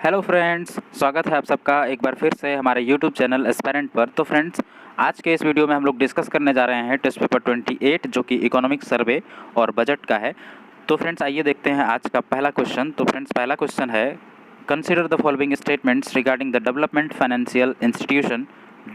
Hello friends, स्वागत है आप सबका एक बार फिर से हमारे यूट्यूब चैनल एस्पायरेंट पर। तो फ्रेंड्स, आज के इस वीडियो में हम लोग डिस्कस करने जा रहे हैं टेस्ट पेपर 28 जो कि इकोनॉमिक सर्वे और बजट का है। तो फ्रेंड्स, आइए देखते हैं आज का पहला क्वेश्चन। तो फ्रेंड्स, पहला क्वेश्चन है, consider the following statements regarding the development financial institution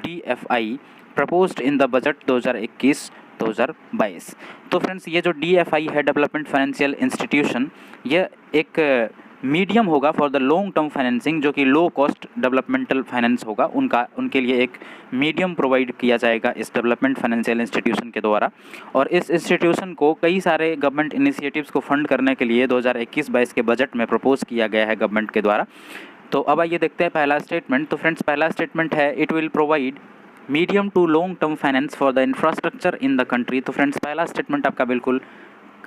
DFI proposed in the budget 2021-2022। तो फ्रेंड्स, ये जो DFI है, डेवलपमेंट फाइनेंशियल इंस्टीट्यूशन, यह एक मीडियम होगा for the long term financing, जो कि लो कॉस्ट डेवलपमेंटल फाइनेंस होगा। उनके लिए एक मीडियम प्रोवाइड किया जाएगा इस डेवलपमेंट फाइनेंशियल इंस्टीट्यूशन के द्वारा। और इस इंस्टीट्यूशन को कई सारे गवर्नमेंट इनिशिएटिव्स को फंड करने के लिए 2021-22 के बजट में प्रपोज किया गया है गवर्नमेंट के द्वारा। तो अब आइए देखते हैं पहला स्टेटमेंट। तो फ्रेंड्स, पहला स्टेटमेंट है, it will provide medium to long term finance for the infrastructure in the country. तो फ्रेंड्स, पहला स्टेटमेंट आपका बिल्कुल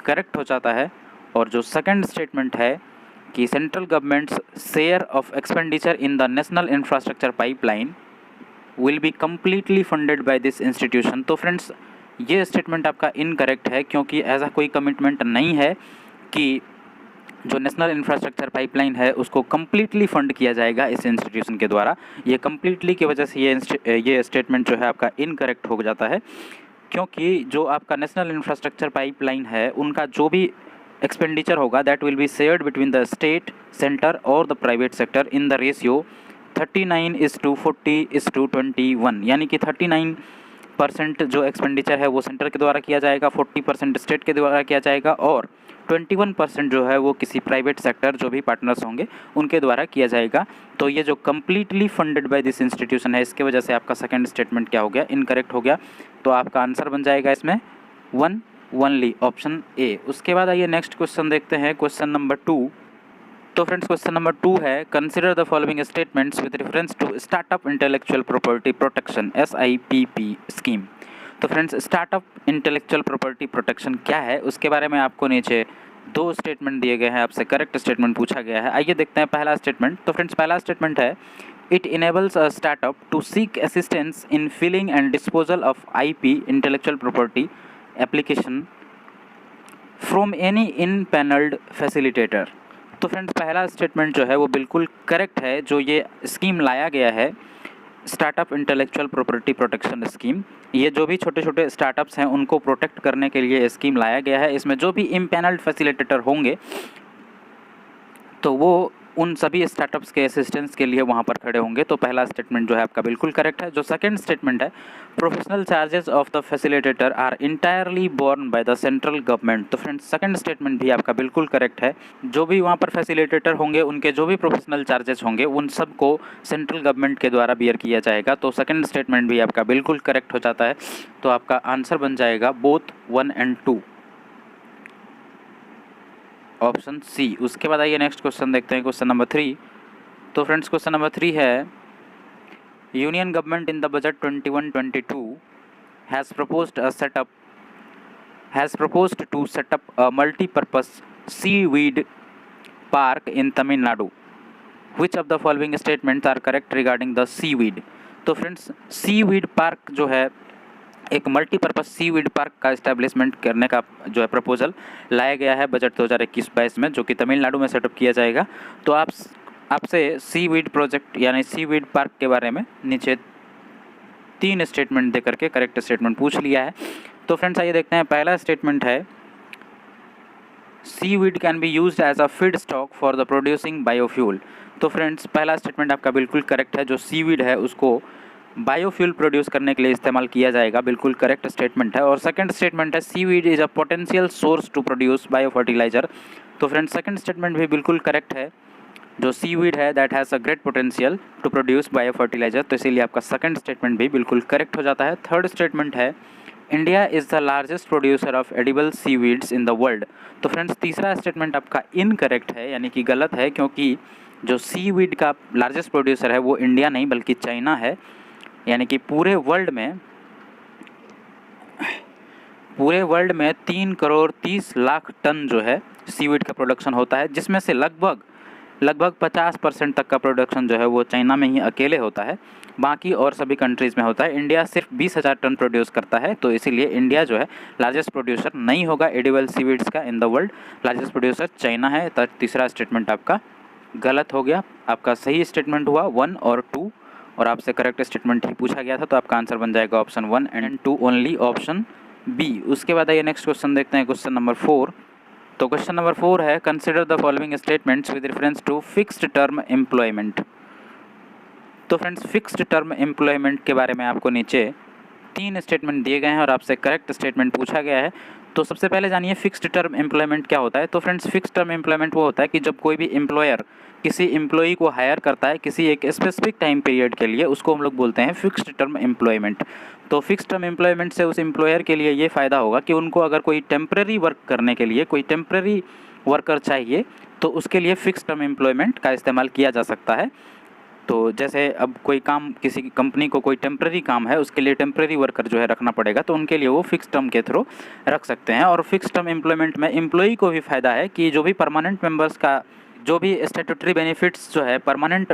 करेक्ट हो जाता है। और जो सेकंड स्टेटमेंट है कि central governments share of expenditure in the national infrastructure pipeline will be completely funded by this institution. तो फ्रेंड्स, ये स्टेटमेंट आपका इनकरेक्ट है, क्योंकि ऐसा कोई कमिटमेंट नहीं है कि जो नेशनल इंफ्रास्ट्रक्चर पाइपलाइन है उसको कम्प्लीटली फंड किया जाएगा इस इंस्टीट्यूशन के द्वारा। ये कम्प्लीटली की वजह से ये स्टेटमेंट जो है आपका इनकरेक्ट हो जाता है, क्योंकि जो आपका नेशनल इंफ्रास्ट्रक्चर पाइपलाइन है उनका जो भी एक्सपेंडिचर होगा that will be shared between the state, centre और the private sector in the ratio 39:40:21, यानी कि 39% जो एक्सपेंडिचर है वो सेंटर के द्वारा किया जाएगा, 40% स्टेट के द्वारा किया जाएगा और 21% जो है वो किसी प्राइवेट सेक्टर जो भी पार्टनर्स होंगे उनके द्वारा किया जाएगा। तो ये जो completely funded by this institution है, इसके वजह से आपका सेकंड स्टेटमेंट क्या हो गया, इनकरेक्ट हो गया। तो आपका आंसर बन जाएगा इसमें 1 ओनली, ऑप्शन ए। उसके बाद आइए नेक्स्ट क्वेश्चन देखते हैं, क्वेश्चन नंबर 2। तो फ्रेंड्स, क्वेश्चन नंबर 2 है, consider the following statements with reference to startup intellectual property protection SIPP scheme. तो friends, startup intellectual property protection क्या है उसके बारे में आपको नीचे 2 स्टेटमेंट दिए गए हैं, आपसे करेक्ट स्टेटमेंट पूछा गया है। आइए देखते हैं पहला स्टेटमेंट। तो फ्रेंड्स, पहला स्टेटमेंट है, it enables a startup to seek assistance in filing and disposal of IP intellectual property application from any empanelled facilitator. तो फ्रेंड्स, पहला स्टेटमेंट जो है वो बिल्कुल करेक्ट है। जो ये स्कीम लाया गया है, startup intellectual property protection scheme, ये जो भी छोटे छोटे स्टार्टअप्स हैं उनको प्रोटेक्ट करने के लिए स्कीम लाया गया है। इसमें जो भी इम्पैनल्ड फैसिलिटेटर होंगे तो वो उन सभी स्टार्टअप्स के असिस्टेंस के लिए वहाँ पर खड़े होंगे। तो पहला स्टेटमेंट जो है आपका बिल्कुल करेक्ट है। जो सेकंड स्टेटमेंट है, professional charges of the facilitator are entirely borne by the central government. तो फ्रेंड्स, सेकंड स्टेटमेंट भी आपका बिल्कुल करेक्ट है। जो भी वहाँ पर फैसिलिटेटर होंगे उनके जो भी प्रोफेशनल चार्जेस होंगे उन सबको सेंट्रल गवर्नमेंट के द्वारा बियर किया जाएगा। तो सेकंड स्टेटमेंट भी आपका बिल्कुल करेक्ट हो जाता है। तो आपका आंसर बन जाएगा बोथ 1 और 2, ऑप्शन सी। उसके बाद आइए नेक्स्ट क्वेश्चन देखते हैं, क्वेश्चन नंबर 3। तो फ्रेंड्स, क्वेश्चन नंबर 3 है, union government in the budget 21-22 has proposed to set up a multi-purpose seaweed park in Tamil Nadu. Which of the following statements are correct regarding the seaweed? तो friends, seaweed park जो है, एक multipurpose seaweed park का establishment करने का जो है proposal लाया गया है बजट 2021-22 में, जो कि तमिलनाडु में सेटअप किया जाएगा। तो आपसे सीवीड प्रोजेक्ट यानी सीवीड पार्क के बारे में नीचे 3 स्टेटमेंट दे करके करेक्ट स्टेटमेंट पूछ लिया है। तो फ्रेंड्स, आइए देखते हैं। पहला स्टेटमेंट है, seaweed can be used as a feedstock for the producing biofuel. तो फ्रेंड्स, पहला स्टेटमेंट आपका बिल्कुल करेक्ट है। जो सीवीड है उसको बायोफ्यूल प्रोड्यूस करने के लिए इस्तेमाल किया जाएगा, बिल्कुल करेक्ट स्टेटमेंट है। और सेकंड स्टेटमेंट है, seaweed is a potential source to produce bio fertiliser. तो फ्रेंड्स, सेकंड स्टेटमेंट भी बिल्कुल करेक्ट है। जो सीवीड है that has a great potential to produce bio fertiliser, तो इसीलिए आपका सेकंड स्टेटमेंट भी बिल्कुल करेक्ट हो जाता है। थर्ड स्टेटमेंट है, India is the largest producer of edible seaweeds in the world. तो फ्रेंड्स, तीसरा स्टेटमेंट आपका इनकरेक्ट है, यानी कि गलत है, क्योंकि जो सीवीड का लार्जेस्ट प्रोड्यूसर है वो इंडिया नहीं बल्कि चाइना है। यानी कि पूरे वर्ल्ड में 3,30,00,000 टन जो है सीवीड का प्रोडक्शन होता है, जिसमें से लगभग 50% तक का प्रोडक्शन जो है वो चाइना में ही अकेले होता है, बाकी और सभी कंट्रीज़ में होता है। इंडिया सिर्फ 20,000 टन प्रोड्यूस करता है, तो इसीलिए इंडिया जो है लार्जेस्ट प्रोड्यूसर नहीं होगा एडिबल सीवीड्स का in the world. Largest producer China है। तो तीसरा स्टेटमेंट आपका गलत हो गया, आपका सही स्टेटमेंट हुआ 1 और 2, और आपसे करेक्ट स्टेटमेंट ही पूछा गया था, तो आपका आंसर बन जाएगा option 1 and 2 only, option B. उसके बाद आइए नेक्स्ट क्वेश्चन देखते हैं, क्वेश्चन नंबर 4। तो क्वेश्चन नंबर 4 है, consider the following statements with reference to fixed term employment. तो फ्रेंड्स, फिक्स्ड टर्म एम्प्लॉयमेंट के बारे में आपको नीचे 3 स्टेटमेंट दिए गए हैं और आपसे करेक्ट स्टेटमेंट पूछा गया है। तो सबसे पहले जानिए फिक्स्ड टर्म एम्प्लॉयमेंट क्या होता है। तो फ्रेंड्स, फिक्स्ड टर्म एम्प्लॉयमेंट वो होता है कि जब कोई भी एम्प्लॉयर किसी एम्प्लॉई को हायर करता है किसी एक स्पेसिफिक टाइम पीरियड के लिए, उसको हम लोग बोलते हैं फिक्स्ड टर्म एम्प्लॉयमेंट। तो फिक्स्ड टर्म एम्प्लॉयमेंट से उस एम्प्लॉयर के लिए ये फ़ायदा होगा कि उनको अगर कोई टेम्प्रेरी वर्क करने के लिए कोई टेम्प्रेरी वर्कर चाहिए, तो उसके लिए फिक्स्ड टर्म एम्प्लॉयमेंट का इस्तेमाल किया जा सकता है। तो जैसे अब कोई काम, किसी कंपनी को कोई टेम्प्रेरी काम है, उसके लिए टेम्प्रेरी वर्कर जो है रखना पड़ेगा, तो उनके लिए वो फिक्स टर्म के थ्रू रख सकते हैं। और फिक्स टर्म एम्प्लॉयमेंट में एम्प्लॉई को भी फ़ायदा है कि जो भी परमानेंट मेंबर्स का जो भी स्टैट्यूटरी बेनिफिट्स जो है परमानेंट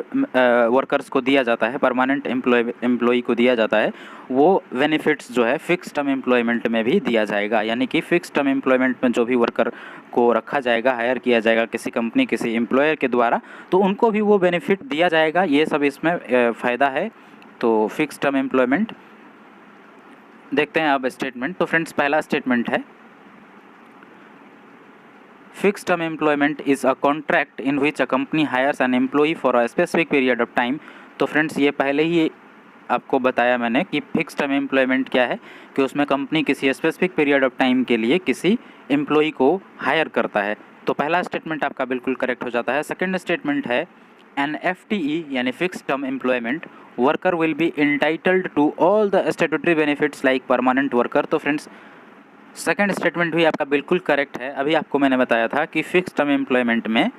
वर्कर्स को दिया जाता है, परमानेंट एम्प्लॉई को दिया जाता है, वो बेनिफिट्स जो है फिक्स टर्म एम्प्लॉयमेंट में भी दिया जाएगा। यानी कि फिक्स टर्म एम्प्लॉयमेंट में जो भी वर्कर को रखा जाएगा, हायर किया जाएगा किसी कंपनी किसी एम्प्लॉयर के द्वारा, तो उनको भी वो बेनिफिट दिया जाएगा। ये सब इसमें फ़ायदा है। तो फिक्स टर्म एम्प्लॉयमेंट देखते हैं अब स्टेटमेंट। तो फ्रेंड्स, पहला स्टेटमेंट है, Fixed term employment is a contract in which a company hires an employee for a specific period of time। तो फ्रेंड्स, ये पहले ही आपको बताया मैंने कि फिक्स टर्म एम्प्लॉयमेंट क्या है, कि उसमें कंपनी किसी स्पेसिफिक पीरियड ऑफ टाइम के लिए किसी एम्प्लॉई को हायर करता है। तो पहला स्टेटमेंट आपका बिल्कुल करेक्ट हो जाता है। सेकंड स्टेटमेंट है, एन FTE यानी fix term employment worker will be entitled to all the statutory benefits like permanent worker. तो फ्रेंड्स, सेकंड स्टेटमेंट भी आपका बिल्कुल करेक्ट है। अभी आपको मैंने बताया था कि फिक्स टर्म एम्प्लॉयमेंट में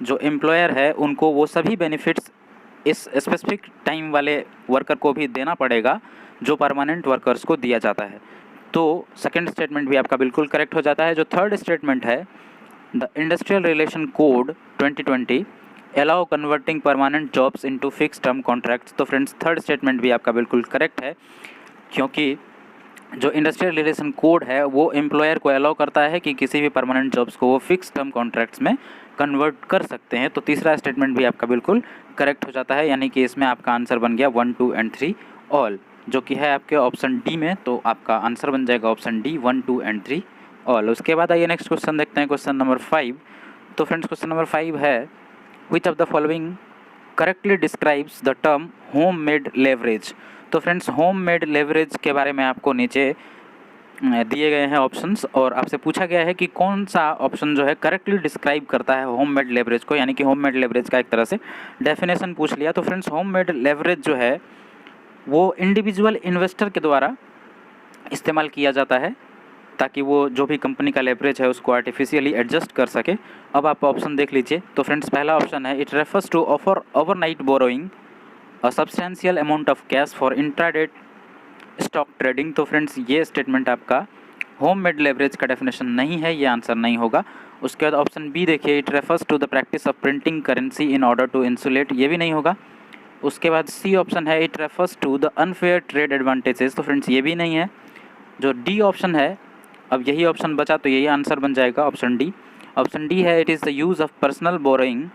जो एम्प्लॉयर है उनको वो सभी बेनिफिट्स इस स्पेसिफिक टाइम वाले वर्कर को भी देना पड़ेगा जो परमानेंट वर्कर्स को दिया जाता है। तो सेकंड स्टेटमेंट भी आपका बिल्कुल करेक्ट हो जाता है। जो थर्ड स्टेटमेंट है, the industrial relation code 2020 allow converting permanent jobs into fix term contracts. तो फ्रेंड्स, थर्ड स्टेटमेंट भी आपका बिल्कुल करेक्ट है, क्योंकि जो इंडस्ट्रियल रिलेशन कोड है वो एम्प्लॉयर को अलाउ करता है कि किसी भी परमानेंट जॉब्स को वो फिक्स टर्म कॉन्ट्रैक्ट्स में कन्वर्ट कर सकते हैं। तो तीसरा स्टेटमेंट भी आपका बिल्कुल करेक्ट हो जाता है, यानी कि इसमें आपका आंसर बन गया 1, 2 एंड 3 ऑल, जो कि है आपके ऑप्शन डी में। तो आपका आंसर बन जाएगा ऑप्शन डी 1, 2 एंड 3 ऑल। उसके बाद आइए नेक्स्ट क्वेश्चन देखते हैं, क्वेश्चन नंबर 5। तो फ्रेंड्स, क्वेश्चन नंबर 5 है, which of the following correctly describes the term home made leverage. तो फ्रेंड्स, होम मेड लेवरेज के बारे में आपको नीचे दिए गए हैं ऑप्शंस, और आपसे पूछा गया है कि कौन सा ऑप्शन जो है करेक्टली डिस्क्राइब करता है होम मेड लेवरेज को, यानी कि होम मेड लेवरेज का एक तरह से डेफिनेशन पूछ लिया। तो फ्रेंड्स, होम मेड लेवरेज जो है वो इंडिविजुअल इन्वेस्टर के द्वारा इस्तेमाल किया जाता है ताकि वो जो भी कंपनी का लेवरेज है उसको आर्टिफिशियली एडजस्ट कर सके। अब आप ऑप्शन देख लीजिए। तो फ्रेंड्स, पहला ऑप्शन है, it refers to offer overnight borrowing a substantial amount of cash for intraday stock trading. तो फ्रेंड्स, ये स्टेटमेंट आपका होम मेड लेवरेज का डेफिनेशन नहीं है, ये आंसर नहीं होगा। उसके बाद ऑप्शन बी देखिए, it refers to the practice of printing currency in order to insulate, ये भी नहीं होगा। उसके बाद सी ऑप्शन है, it refers to the unfair trade advantages. तो फ्रेंड्स, ये भी नहीं है। जो डी ऑप्शन है, अब यही ऑप्शन बचा तो यही आंसर बन जाएगा ऑप्शन डी। ऑप्शन डी है, it is the use of personal borrowing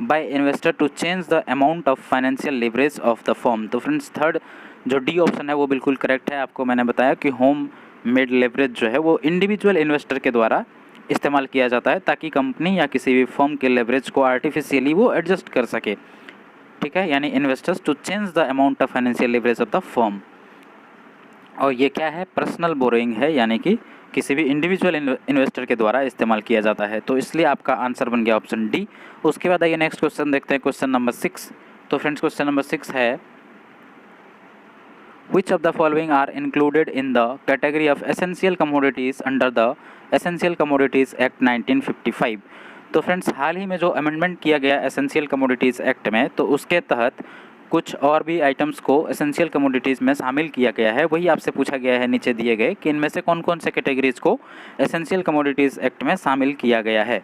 by investor to change the amount of financial leverage of the firm. तो फ्रेंड्स, थर्ड जो डी ऑप्शन है वो बिल्कुल करेक्ट है। आपको मैंने बताया कि होम मेड लेवरेज जो है वो इंडिविजुअल इन्वेस्टर के द्वारा इस्तेमाल किया जाता है ताकि कंपनी या किसी भी फर्म के लेवरेज को आर्टिफिशियली वो एडजस्ट कर सके, ठीक है, यानी investors to change the amount of financial leverage of the firm. और ये क्या है, पर्सनल बोरोइंग है, यानी कि किसी भी इंडिविजुअल इन्वेस्टर के द्वारा इस्तेमाल किया जाता है। तो इसलिए आपका आंसर बन गया ऑप्शन डी। उसके बाद आइए नेक्स्ट क्वेश्चन देखते हैं, क्वेश्चन नंबर 6। तो फ्रेंड्स, क्वेश्चन नंबर 6 है, which of the following are included in the category of essential commodities under the Essential Commodities Act 1955। तो फ्रेंड्स, हाल ही में जो अमेंडमेंट किया गया एसेंशियल कमोडिटीज़ एक्ट में, तो उसके तहत कुछ और भी आइटम्स को एसेंशियल कमोडिटीज़ में शामिल किया गया है। वही आपसे पूछा गया है नीचे दिए गए कि इनमें से कौन कौन से कैटेगरीज को एसेंशियल कमोडिटीज़ एक्ट में शामिल किया गया है।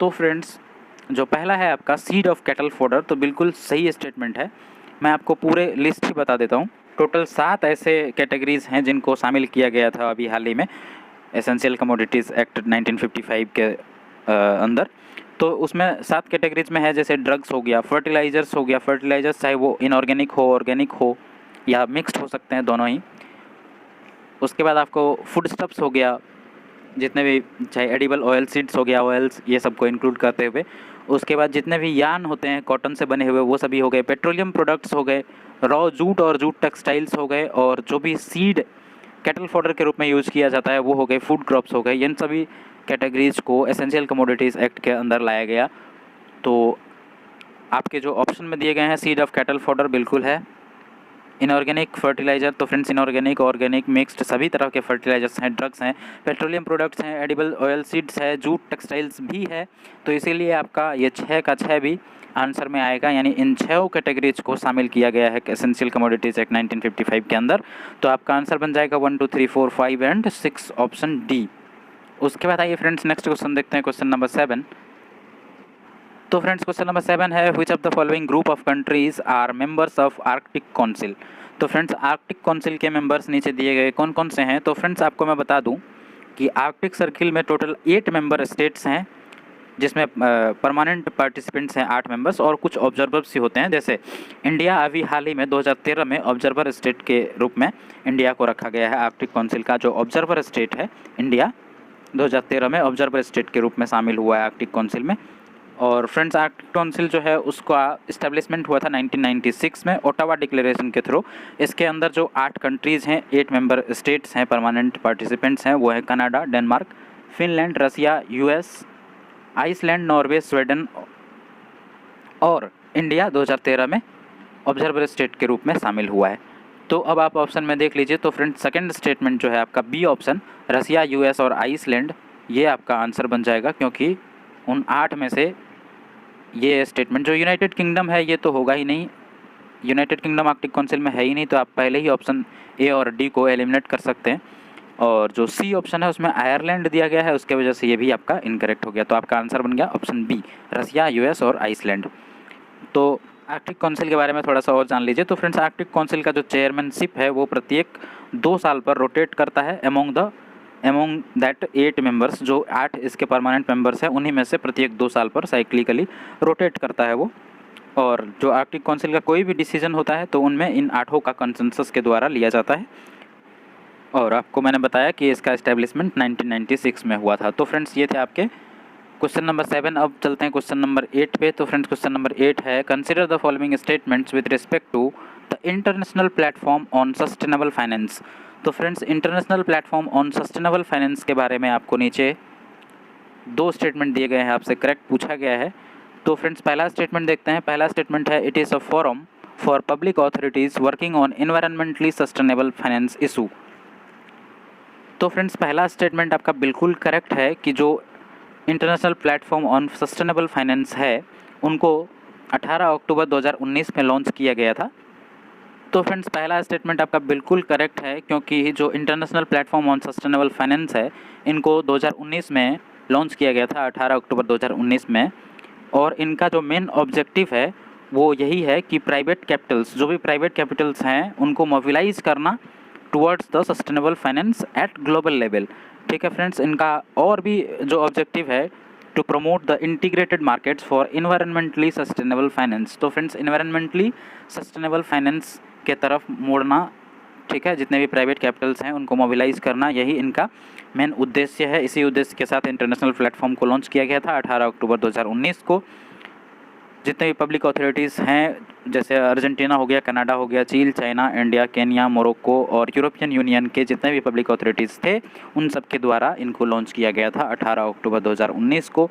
तो फ्रेंड्स, जो पहला है आपका सीड ऑफ कैटल फोडर, तो बिल्कुल सही स्टेटमेंट है। मैं आपको पूरे लिस्ट ही बता देता हूँ। टोटल 7 ऐसे कैटेगरीज हैं जिनको शामिल किया गया था अभी हाल ही में एसेंशियल कमोडिटीज़ एक्ट 1955 के अंदर। तो उसमें 7 कैटेगरीज में है, जैसे ड्रग्स हो गया, फर्टिलाइजर्स हो गया, फर्टिलाइजर्स चाहे वो इनऑर्गेनिक हो, ऑर्गेनिक हो या मिक्स्ड हो सकते हैं दोनों ही। उसके बाद आपको फूड स्टफ्स हो गया, जितने भी चाहे एडिबल ऑयल सीड्स हो गया, ऑयल्स, ये सबको इंक्लूड करते हुए। उसके बाद जितने भी यार्न होते हैं कॉटन से बने हुए वो सभी हो गए, पेट्रोलियम प्रोडक्ट्स हो गए, रॉ जूट और जूट टेक्सटाइल्स हो गए, और जो भी सीड कैटल फॉडर के रूप में यूज़ किया जाता है वो हो गए, फूड क्रॉप्स हो गए। इन सभी कैटेगरीज को एसेंशियल कमोडिटीज़ एक्ट के अंदर लाया गया। तो आपके जो ऑप्शन में दिए गए हैं, सीड ऑफ कैटल फॉडर बिल्कुल है। इनऑर्गेनिक फर्टिलाइज़र, तो फ्रेंड्स इनऑर्गेनिक, ऑर्गेनिक, मिक्स्ड सभी तरह के फर्टिलाइजर्स हैं, ड्रग्स हैं, पेट्रोलियम प्रोडक्ट्स हैं, एडिबल ऑयल सीड्स है, जूट टेक्सटाइल्स भी है। तो इसीलिए आपका ये 6 का 6 भी आंसर में आएगा, यानी इन 6 कैटेगरीज को शामिल किया गया है एसेंशियल कमोडिटीज़ एक्ट 1955 के अंदर। तो आपका आंसर बन जाएगा 1 2 3 4 5 एंड 6 ऑप्शन डी। उसके बाद आइए फ्रेंड्स नेक्स्ट क्वेश्चन देखते हैं, क्वेश्चन नंबर 7। तो फ्रेंड्स क्वेश्चन नंबर 7 है, which of the following group of countries are members of Arctic Council. तो फ्रेंड्स आर्कटिक काउंसिल के मेंबर्स नीचे दिए गए कौन कौन से हैं। तो फ्रेंड्स आपको मैं बता दूं कि आर्कटिक सर्किल में टोटल 8 मेंबर स्टेट्स हैं, जिसमें परमानेंट पार्टिसिपेंट्स हैं 8 मेंबर्स, और कुछ ऑब्जर्वर्स ही होते हैं। जैसे इंडिया अभी हाल ही में 2013 में ऑब्जर्वर स्टेट के रूप में इंडिया को रखा गया है। आर्कटिक काउंसिल का जो ऑब्जर्वर स्टेट है इंडिया, 2013 में ऑब्जर्वर स्टेट के रूप में शामिल हुआ है आर्कटिक काउंसिल में। और फ्रेंड्स आर्कटिक काउंसिल जो है उसका इस्टेब्लिशमेंट हुआ था 1996 में ओटावा डिक्लेरेशन के थ्रू। इसके अंदर जो 8 कंट्रीज़ हैं, 8 मेंबर स्टेट्स हैं, परमानेंट पार्टिसिपेंट्स हैं, वो है कनाडा, डेनमार्क, फिनलैंड, रसिया, यूएस, आइसलैंड, नॉर्वे, स्वीडन, और इंडिया 2013 में ऑब्जर्वर स्टेट के रूप में शामिल हुआ है। तो अब आप ऑप्शन में देख लीजिए। तो फ्रेंड्स सेकंड स्टेटमेंट जो है आपका बी ऑप्शन, रसिया, यूएस और आइसलैंड, ये आपका आंसर बन जाएगा, क्योंकि उन 8 में से ये स्टेटमेंट, जो यूनाइटेड किंगडम है ये तो होगा ही नहीं, यूनाइटेड किंगडम आर्कटिक काउंसिल में है ही नहीं, तो आप पहले ही ऑप्शन ए और डी को एलिमिनेट कर सकते हैं। और जो सी ऑप्शन है उसमें आयरलैंड दिया गया है, उसके वजह से ये भी आपका इनकरेक्ट हो गया। तो आपका आंसर बन गया ऑप्शन बी, रसिया, यूएस और आइसलैंड। तो आर्कटिक काउंसिल के बारे में थोड़ा सा और जान लीजिए। तो फ्रेंड्स आर्कटिक काउंसिल का जो चेयरमैनशिप है वो प्रत्येक 2 साल पर रोटेट करता है एमोंग दैट 8 मेंबर्स। जो 8 इसके परमानेंट मेंबर्स हैं उन्हीं में से प्रत्येक 2 साल पर साइक्लिकली रोटेट करता है वो। और जो आर्कटिक काउंसिल का कोई भी डिसीजन होता है तो उनमें इन 8 का कंसेंसस के द्वारा लिया जाता है। और आपको मैंने बताया कि इसका इस्टेब्लिशमेंट 1996 में हुआ था। तो फ्रेंड्स ये थे आपके क्वेश्चन नंबर 7। अब चलते हैं क्वेश्चन नंबर 8 पे। तो फ्रेंड्स क्वेश्चन नंबर 8 है, consider the following statements with respect to the international platform on sustainable finance. तो friends international platform on sustainable finance के बारे में आपको नीचे 2 स्टेटमेंट दिए गए हैं, आपसे करेक्ट पूछा गया है। तो फ्रेंड्स पहला स्टेटमेंट देखते हैं। पहला स्टेटमेंट है, it is a forum for public authorities working on environmentally sustainable finance issue. तो फ्रेंड्स पहला स्टेटमेंट आपका बिल्कुल करेक्ट है कि जो international platform on sustainable finance है उनको 18 अक्टूबर 2019 में लॉन्च किया गया था। तो फ्रेंड्स पहला स्टेटमेंट आपका बिल्कुल करेक्ट है, क्योंकि जो international platform on sustainable finance है इनको 2019 में लॉन्च किया गया था, 18 अक्टूबर 2019 में। और इनका जो मेन ऑब्जेक्टिव है वो यही है कि प्राइवेट कैपिटल्स, जो भी प्राइवेट कैपिटल्स हैं उनको मोबिलाइज करना towards the sustainable finance at global level. ठीक है फ्रेंड्स, इनका और भी जो ऑब्जेक्टिव है to promote the integrated markets for environmentally sustainable finance. तो फ्रेंड्स इन्वायरमेंटली सस्टेनेबल फाइनेंस के तरफ मोड़ना, ठीक है, जितने भी प्राइवेट कैपिटल्स हैं उनको मोबिलाइज करना, यही इनका मेन उद्देश्य है। इसी उद्देश्य के साथ इंटरनेशनल प्लेटफॉर्म को लॉन्च किया गया था 18 अक्टूबर 2019 को। जितने भी पब्लिक अथॉरिटीज़ हैं, जैसे अर्जेंटीना हो गया, कनाडा हो गया, चीन, चाइना, इंडिया, केन्या, मोरक्को और यूरोपियन यूनियन के जितने भी पब्लिक अथॉरिटीज़ थे उन सब के द्वारा इनको लॉन्च किया गया था 18 अक्टूबर 2019 को।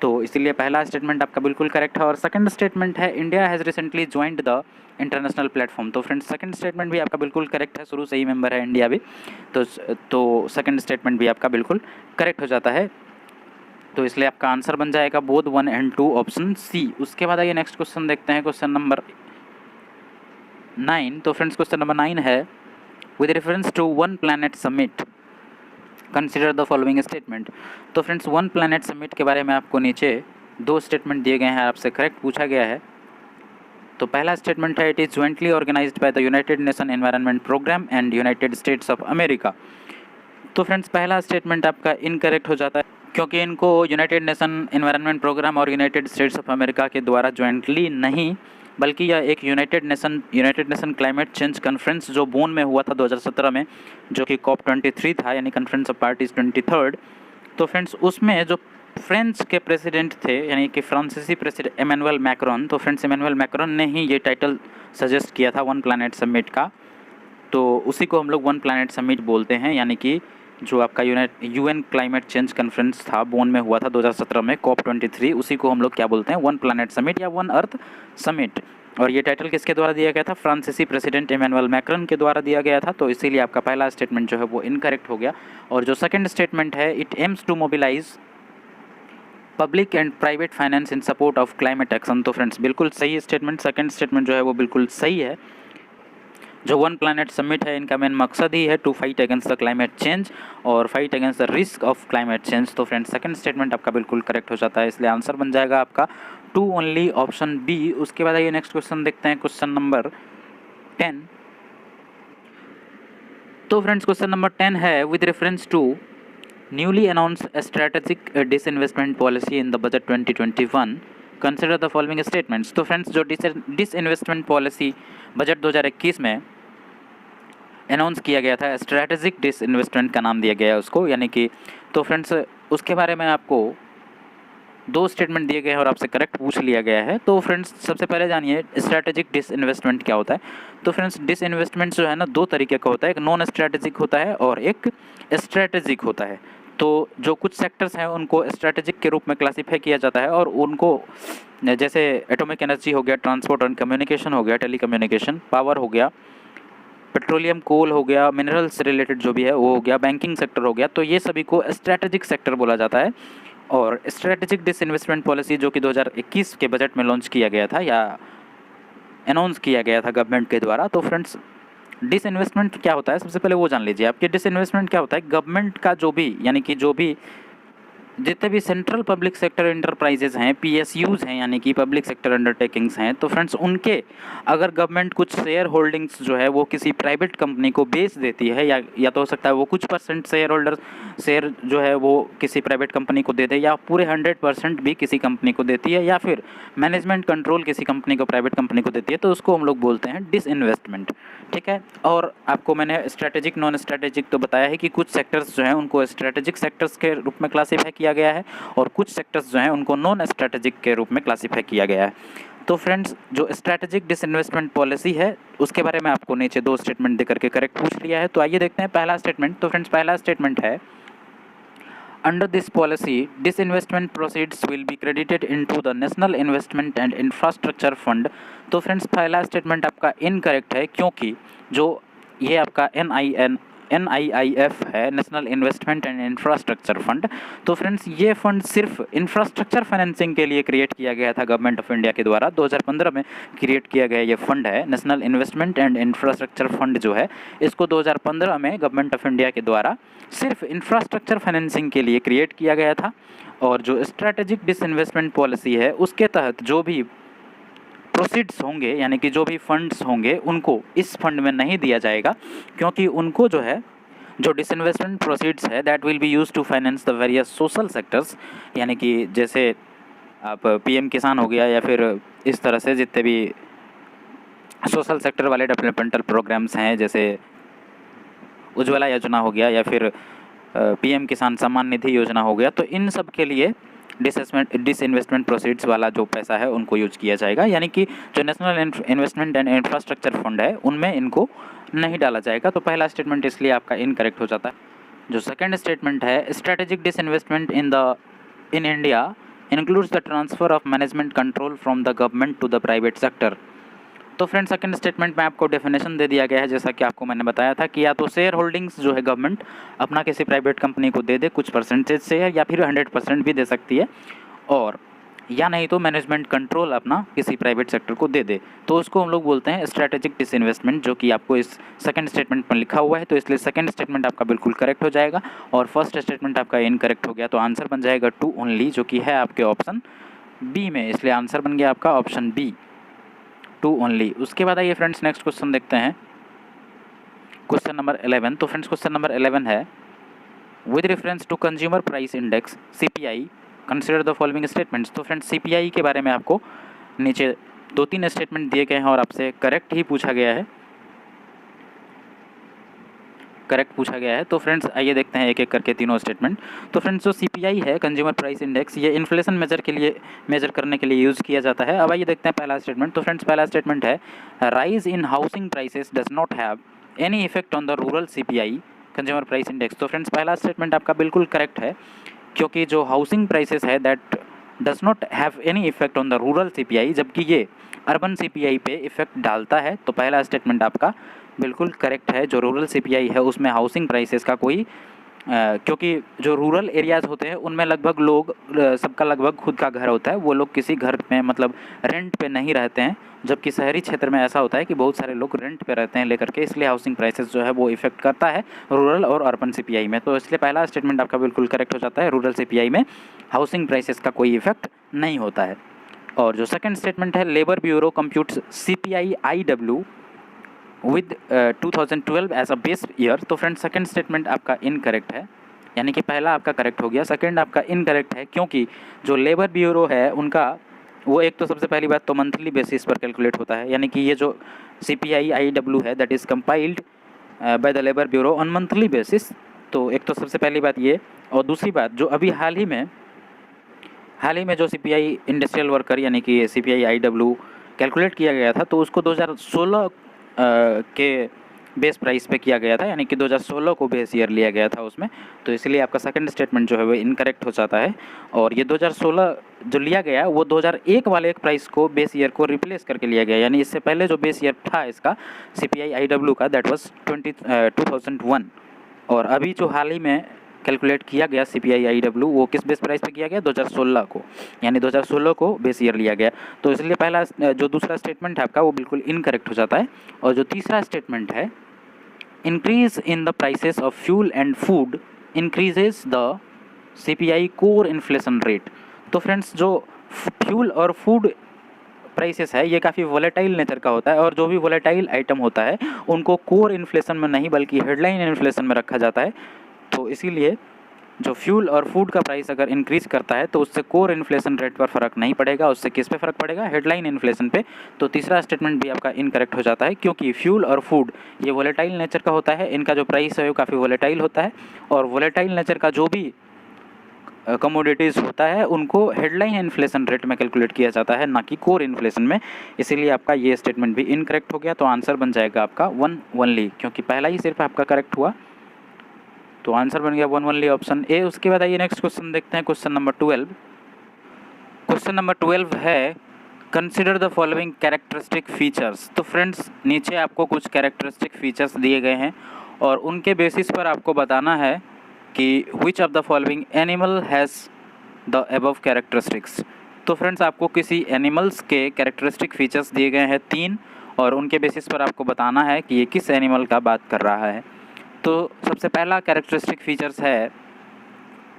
तो इसीलिए पहला स्टेटमेंट आपका बिल्कुल करेक्ट है। और सेकंड स्टेटमेंट है, India has recently joined the international platform. तो फ्रेंड्स सेकंड स्टेटमेंट भी आपका बिल्कुल करेक्ट है, शुरू से ही मेंबर है इंडिया भी। तो सेकंड स्टेटमेंट भी आपका बिल्कुल करेक्ट हो जाता है। तो इसलिए आपका आंसर बन जाएगा बोथ 1 एंड 2 ऑप्शन सी। उसके बाद आइए नेक्स्ट क्वेश्चन देखते हैं, क्वेश्चन नंबर 9। तो फ्रेंड्स क्वेश्चन नंबर 9 है, with reference to One Planet Summit consider the following statement. तो फ्रेंड्स वन प्लैनेट समिट के बारे में आपको नीचे 2 स्टेटमेंट दिए गए हैं, आपसे करेक्ट पूछा गया है। तो पहला स्टेटमेंट है, it is jointly organised by the United Nation Environment Programme and United States of America. तो फ्रेंड्स पहला स्टेटमेंट आपका इनकरेक्ट हो जाता है, क्योंकि इनको यूनाइटेड नेशन एनवायरनमेंट प्रोग्राम और यूनाइटेड स्टेट्स ऑफ अमेरिका के द्वारा ज्वाइंटली नहीं, बल्कि यह एक United Nation Climate Change Conference जो बोन में हुआ था 2017 में, जो कि COP23 था, यानी कॉन्फ्रेंस ऑफ पार्टीज 23rd। तो फ्रेंड्स उसमें जो फ्रेंच के प्रेसिडेंट थे, यानी कि फ्रांसीसी प्रेसिडेंट इमैनुअल मैक्रोन, तो फ्रेंड्स इमैनुअल मैक्रोन ने ही ये टाइटल सजेस्ट किया था वन प्लैनेट समिट का। तो उसी को हम लोग वन प्लैनेट समिट बोलते हैं, यानी कि जो आपका UN क्लाइमेट चेंज कॉन्फ्रेंस था, बोन में हुआ था 2017 में, COP23, उसी को हम लोग क्या बोलते हैं, वन प्लैनेट समिट या वन अर्थ समिट। और ये टाइटल किसके द्वारा दिया गया था, फ्रांसीसी प्रेसिडेंट इमैनुअल मैक्रोन के द्वारा दिया गया था। तो इसीलिए आपका पहला स्टेटमेंट जो है वो इनकरेक्ट हो गया। और जो सेकंड स्टेटमेंट है, it aims to mobilise public and private finance in support of climate action. तो फ्रेंड्स बिल्कुल सही स्टेटमेंट, सेकंड स्टेटमेंट जो है वो बिल्कुल सही है। जो वन प्लैनेट समिट है, इनका मेन मकसद ही है to fight against the climate change और fight against the risk of climate change. तो फ्रेंड्स सेकंड स्टेटमेंट आपका बिल्कुल करेक्ट हो जाता है, इसलिए आंसर बन जाएगा आपका 2 ओनली, ऑप्शन बी। उसके बाद आइए नेक्स्ट क्वेश्चन देखते हैं, क्वेश्चन नंबर 10। तो फ्रेंड्स क्वेश्चन नंबर 10 है, with reference to newly announced strategic disinvestment policy in the budget 2021 consider the following statements. तो फ्रेंड्स जो डिसइन्वेस्टमेंट पॉलिसी बजट 2021 में अनाउंस किया गया था, स्ट्रैटेजिक डिसइन्वेस्टमेंट का नाम दिया गया है उसको, यानी कि तो फ्रेंड्स उसके बारे में आपको 2 स्टेटमेंट दिए गए हैं और आपसे करेक्ट पूछ लिया गया है। तो फ्रेंड्स सबसे पहले जानिए स्ट्रैटेजिक डिसइन्वेस्टमेंट क्या होता है। तो फ्रेंड्स डिसइन्वेस्टमेंट जो है ना, 2 तरीके का होता है, एक नॉन स्ट्रैटेजिक होता है और एक स्ट्रैटेजिक होता है। तो जो कुछ सेक्टर्स हैं उनको स्ट्रैटेजिक के रूप में क्लासीफाई किया जाता है, और उनको जैसे एटॉमिक एनर्जी हो गया, ट्रांसपोर्ट एंड कम्युनिकेशन हो गया, टेलीकम्युनिकेशन, पावर हो गया, पेट्रोलियम कोल हो गया, मिनरल्स रिलेटेड जो भी है वो हो गया, बैंकिंग सेक्टर हो गया, तो ये सभी को स्ट्रैटेजिक सेक्टर बोला जाता है। और स्ट्रैटेजिक डिसइन्वेस्टमेंट पॉलिसी जो कि 2021 के बजट में लॉन्च किया गया था या अनाउंस किया गया था गवर्नमेंट के द्वारा। तो फ्रेंड्स डिसइन्वेस्टमेंट क्या होता है, सबसे पहले वो जान लीजिए आपके। डिसइन्वेस्टमेंट क्या होता है, गवर्नमेंट का जो भी, यानी कि जो भी जितने भी सेंट्रल पब्लिक सेक्टर इंटरप्राइजेज हैं, PSUs हैं, यानी कि पब्लिक सेक्टर अंडरटेकिंग्स हैं, तो फ्रेंड्स उनके अगर गवर्नमेंट कुछ शेयर होल्डिंग्स जो है वो किसी प्राइवेट कंपनी को बेच देती है, या तो हो सकता है वो कुछ % शेयर जो है वो किसी प्राइवेट कंपनी को दे दे, या पूरे 100% भी किसी कंपनी को देती है, या फिर मैनेजमेंट कंट्रोल किसी कंपनी को, प्राइवेट कंपनी को देती है, तो उसको हम लोग बोलते हैं डिसइन्वेस्टमेंट। ठीक है। और आपको मैंने स्ट्रैटेजिक नॉन स्ट्रैटेजिक तो बताया है कि कुछ सेक्टर्स जो हैं उनको स्ट्रैटेजिक सेक्टर्स के रूप में क्लासीफाई किया गया है, और कुछ सेक्टर्स जो हैं उनको नॉन स्ट्रैटेजिक के रूप में क्लासीफाई किया गया है। तो फ्रेंड्स जो स्ट्रैटेजिक डिसइन्वेस्टमेंट पॉलिसी है उसके बारे में आपको नीचे 2 स्टेटमेंट देकर के करेक्ट पूछ लिया है। तो आइए देखते हैं पहला स्टेटमेंट। तो फ्रेंड्स पहला स्टेटमेंट है, Under this policy, disinvestment proceeds will be credited into the National Investment and Infrastructure Fund। तो फ्रेंड्स पहला स्टेटमेंट आपका इनकरेक्ट है, क्योंकि जो ये आपका NIIF है, national investment and infrastructure fund. तो फ्रेंड्स ये फंड सिर्फ इंफ्रास्ट्रक्चर फाइनेंसिंग के लिए क्रिएट किया गया था गवर्नमेंट ऑफ इंडिया के द्वारा, 2015 में क्रिएट किया गया ये फंड है। National investment and infrastructure fund जो है, इसको 2015 में गवर्नमेंट ऑफ इंडिया के द्वारा सिर्फ इंफ्रास्ट्रक्चर फाइनेंसिंग के लिए क्रिएट किया गया था। और जो स्ट्रैटेजिक डिसइन्वेस्टमेंट पॉलिसी है उसके तहत जो भी प्रोसीड्स होंगे, यानी कि जो भी फंड्स होंगे, उनको इस फंड में नहीं दिया जाएगा, क्योंकि उनको जो है जो डिसइन्वेस्टमेंट प्रोसीड्स है that will be use to finance the various social sectors, यानी कि जैसे आप PM किसान हो गया, या फिर इस तरह से जितने भी सोशल सेक्टर वाले डेवलपमेंटल प्रोग्राम्स हैं, जैसे उज्ज्वला योजना हो गया, या फिर PM किसान सम्मान निधि योजना हो गया, तो इन सब के लिए डिसइन्वेस्टमेंट प्रोसीड्स वाला जो पैसा है उनको यूज किया जाएगा, यानी कि जो national investment and infrastructure fund है उनमें इनको नहीं डाला जाएगा। तो पहला स्टेटमेंट इसलिए आपका इनकरेक्ट हो जाता है। जो सेकंड स्टेटमेंट है, strategic disinvestment in India includes the transfer of management control from the government to the private sector. तो फ्रेंड्स सेकंड स्टेटमेंट में आपको डेफिनेशन दे दिया गया है, जैसा कि आपको मैंने बताया था कि या तो शेयर होल्डिंग्स जो है गवर्नमेंट अपना किसी प्राइवेट कंपनी को दे दे कुछ % शेयर, या फिर 100% भी दे सकती है, और या नहीं तो मैनेजमेंट कंट्रोल अपना किसी प्राइवेट सेक्टर को दे दे, तो उसको हम लोग बोलते हैं स्ट्रैटेजिक डिसइन्वेस्टमेंट, जो कि आपको इस सेकंड स्टेटमेंट में लिखा हुआ है। तो इसलिए सेकंड स्टेटमेंट आपका बिल्कुल करेक्ट हो जाएगा, और फर्स्ट स्टेटमेंट आपका इनकरेक्ट हो गया, तो आंसर बन जाएगा 2 ओनली, जो कि है आपके ऑप्शन बी में, इसलिए आंसर बन गया आपका ऑप्शन बी, 2 ओनली। उसके बाद आइए फ्रेंड्स नेक्स्ट क्वेश्चन देखते हैं, क्वेश्चन नंबर 11। तो फ्रेंड्स क्वेश्चन नंबर 11 है, with reference to consumer price index CPI consider the following statements. तो फ्रेंड्स CPI के बारे में आपको नीचे 2-3 स्टेटमेंट दिए गए हैं और आपसे करेक्ट पूछा गया है। तो फ्रेंड्स आइए देखते हैं एक एक करके तीनों स्टेटमेंट। तो फ्रेंड्स जो CPI है कंज्यूमर प्राइस इंडेक्स, ये इन्फ्लेशन मेजर करने के लिए यूज़ किया जाता है। अब आइए देखते हैं पहला स्टेटमेंट। तो फ्रेंड्स पहला स्टेटमेंट है rise in housing prices does not have any effect on the rural CPI consumer price index. तो फ्रेंड्स पहला स्टेटमेंट आपका बिल्कुल करेक्ट है, क्योंकि जो हाउसिंग प्राइसेस है that does not have any effect on the rural CPI, जबकि ये अर्बन CPI पे इफेक्ट डालता है। तो पहला स्टेटमेंट आपका बिल्कुल करेक्ट है। जो रूरल CPI है उसमें हाउसिंग प्राइसेस का कोई क्योंकि जो रूरल एरियाज़ होते हैं उनमें लगभग लोग सबका लगभग खुद का घर होता है, वो लोग किसी घर में मतलब रेंट पे नहीं रहते हैं, जबकि शहरी क्षेत्र में ऐसा होता है कि बहुत सारे लोग रेंट पे रहते हैं लेकर के, इसलिए हाउसिंग प्राइसेस जो है वो इफेक्ट करता है रूरल और अर्बन CPI में। तो इसलिए पहला स्टेटमेंट आपका बिल्कुल करेक्ट हो जाता है, रूरल CPI में हाउसिंग प्राइसेस का कोई इफेक्ट नहीं होता है। और जो सेकेंड स्टेटमेंट है labour bureau computes CPI IW with 2012 as a base year. तो फ्रेंड सेकंड स्टेटमेंट आपका इनकरेक्ट है, यानी कि पहला आपका करेक्ट हो गया, सेकंड आपका इनकरेक्ट है, क्योंकि जो लेबर ब्यूरो है उनका वो एक तो सबसे पहली बात तो मंथली बेसिस पर कैलकुलेट होता है, यानी कि ये जो CPI IW है that is compiled by the labour bureau on monthly basis. तो एक तो सबसे पहली बात ये, और दूसरी बात जो अभी हाल ही में जो CPI इंडस्ट्रियल वर्कर यानी कि CPI IW कैलकुलेट किया गया था, तो उसको 2016 के बेस प्राइस पे किया गया था, यानी कि 2016 को बेस ईयर लिया गया था उसमें। तो इसलिए आपका सेकंड स्टेटमेंट जो है वो इनकरेक्ट हो जाता है। और ये 2016 जो लिया गया वो 2001 वाले एक प्राइस को बेस ईयर को रिप्लेस करके लिया गया, यानी इससे पहले जो बेस ईयर था इसका CPI IW का दैट वाज 2001। और अभी जो हाल ही में कैलकुलेट किया गया CPI IW वो किस बेस प्राइस पे किया गया 2016 को, यानी 2016 को बेस ईयर लिया गया। तो इसलिए पहला जो दूसरा स्टेटमेंट है आपका वो बिल्कुल इनकरेक्ट हो जाता है। और जो तीसरा स्टेटमेंट है increase in the prices of fuel and food increases the CPI core inflation rate. तो फ्रेंड्स जो फ्यूल और फूड प्राइसेस है ये काफ़ी वोलेटाइल नेचर का होता है, और जो भी वोलेटाइल आइटम होता है उनको कोर इन्फ्लेशन में नहीं बल्कि हेडलाइन इन्फ्लेशन में रखा जाता है। तो इसीलिए जो फ्यूल और फूड का प्राइस अगर इंक्रीज़ करता है तो उससे कोर इन्फ्लेशन रेट पर फ़र्क नहीं पड़ेगा, उससे किस पे फ़र्क पड़ेगा, हेडलाइन इन्फ्लेशन पे। तो तीसरा स्टेटमेंट भी आपका इनकरेक्ट हो जाता है, क्योंकि फ्यूल और फूड ये वोलेटाइल नेचर का होता है, इनका जो प्राइस है वो काफ़ी वोलेटाइल होता है, और वोलेटाइल नेचर का जो भी कमोडिटीज़ होता है उनको हेडलाइन इन्फ्लेशन रेट में कैलकुलेट किया जाता है, ना कि कोर इन्फ्लेशन में। इसीलिए आपका ये स्टेटमेंट भी इनकरेक्ट हो गया। तो आंसर बन जाएगा आपका 1 ओनली, क्योंकि पहला ही सिर्फ आपका करेक्ट हुआ, तो आंसर बन गया 1 ओनली ऑप्शन ए। उसके बाद आइए नेक्स्ट क्वेश्चन देखते हैं, क्वेश्चन नंबर 12। क्वेश्चन नंबर 12 है consider the following characteristic features. तो फ्रेंड्स नीचे आपको कुछ कैरेक्टरिस्टिक फीचर्स दिए गए हैं और उनके बेसिस पर आपको बताना है कि विच of the following animal has the above characteristics. तो फ्रेंड्स आपको किसी एनिमल्स के कैरेक्टरिस्टिक फीचर्स दिए गए हैं 3, और उनके बेसिस पर आपको बताना है कि ये किस एनिमल का बात कर रहा है। तो सबसे पहला कैरेक्टरिस्टिक फीचर्स है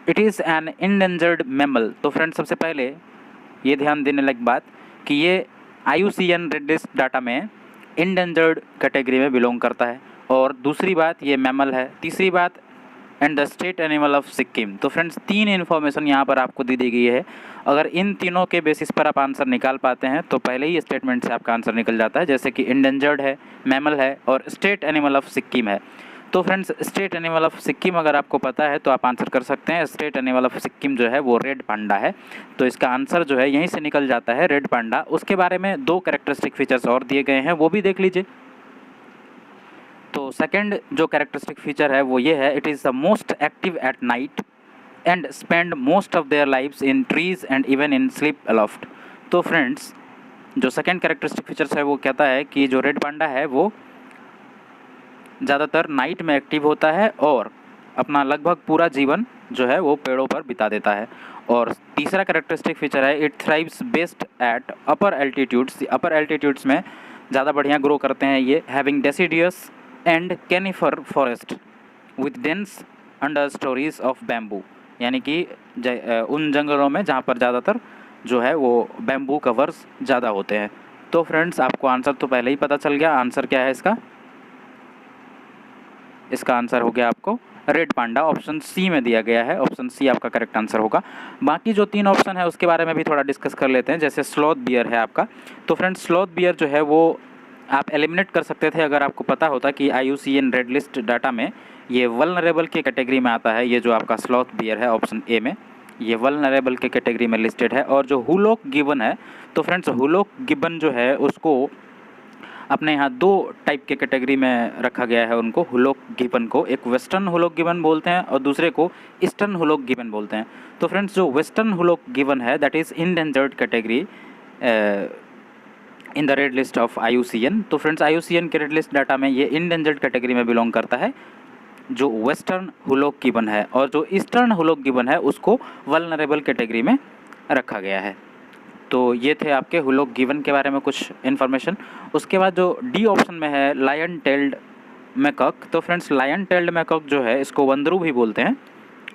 it is an endangered mammal. तो फ्रेंड्स सबसे पहले ये ध्यान देने लायक बात कि ये IUCN रेड लिस्ट डाटा में इंडेंजर्ड कैटेगरी में बिलोंग करता है, और दूसरी बात ये मैमल है, तीसरी बात and the state animal of Sikkim. तो फ्रेंड्स 3 इन्फॉर्मेशन यहाँ पर आपको दी गई है। अगर इन तीनों के बेसिस पर आप आंसर निकाल पाते हैं तो पहले ही स्टेटमेंट से आपका आंसर निकल जाता है, जैसे कि इंडेंजर्ड है, मैमल है और स्टेट एनिमल ऑफ सिक्किम है। तो friends state animal of Sikkim अगर आपको पता है तो आप आंसर कर सकते हैं। स्टेट एनिमल ऑफ सिक्किम जो है वो रेड पांडा है, तो इसका आंसर जो है यहीं से निकल जाता है, रेड पांडा। उसके बारे में 2 कैरेक्टरिस्टिक फीचर्स और दिए गए हैं, वो भी देख लीजिए। तो सेकंड जो कैरेक्टरिस्टिक फीचर है वो ये है it is the most active at night and spend most of their lives in trees and even in sleep aloft. तो फ्रेंड्स जो सेकंड कैरेक्टरिस्टिक फीचर्स है वो कहता है कि जो रेड पांडा है वो ज़्यादातर नाइट में एक्टिव होता है और अपना लगभग पूरा जीवन जो है वो पेड़ों पर बिता देता है। और तीसरा कैरेक्टरिस्टिक फीचर है it thrives best at upper altitudes. Upper altitudes में ज़्यादा बढ़िया ग्रो करते हैं ये, having deciduous and conifer forest with dense understories of bamboo, यानी कि उन जंगलों में जहाँ पर ज़्यादातर जो है वो बैम्बू कवर्स ज़्यादा होते हैं। तो फ्रेंड्स आपको आंसर तो पहले ही पता चल गया, आंसर क्या है इसका आंसर हो गया आपको रेड पांडा ऑप्शन सी में दिया गया है। ऑप्शन सी आपका करेक्ट आंसर होगा। बाकी जो 3 ऑप्शन है उसके बारे में भी थोड़ा डिस्कस कर लेते हैं। जैसे स्लॉथ बियर है आपका, तो फ्रेंड्स स्लॉथ बियर जो है वो आप एलिमिनेट कर सकते थे अगर आपको पता होता कि IUCN रेड लिस्ट डाटा में ये वल्नरेबल की कैटेगरी में आता है। ये जो आपका स्लॉथ बियर है ऑप्शन ए में, ये वल्नरेबल के कैटेगरी में लिस्टेड है। और जो हुलॉक गिबन है, तो फ्रेंड्स हुलॉक गिबन जो है उसको अपने यहाँ 2 टाइप के कैटेगरी में रखा गया है उनको। हुलॉक गिबन को एक वेस्टर्न हुलॉक गिबन बोलते हैं और दूसरे को ईस्टर्न हुलॉक गिबन बोलते हैं। तो फ्रेंड्स जो वेस्टर्न हुलॉक गिबन है that is endangered category in the red list of IUCN। तो फ्रेंड्स IUCN के रेड लिस्ट डाटा में ये इंडेंजर्ड कैटेगरी में बिलोंग करता है जो वेस्टर्न हुलॉक गिबन है, और जो ईस्टर्न हुलॉक गिबन है उसको वल्नरेबल कैटेगरी में रखा गया है। तो ये थे आपके हुलॉक गिबन के बारे में कुछ इन्फॉर्मेशन। उसके बाद जो डी ऑप्शन में है लायन टेल्ड मैकॉक, तो फ्रेंड्स लायन टेल्ड मैकॉक जो है इसको वंदरू भी बोलते हैं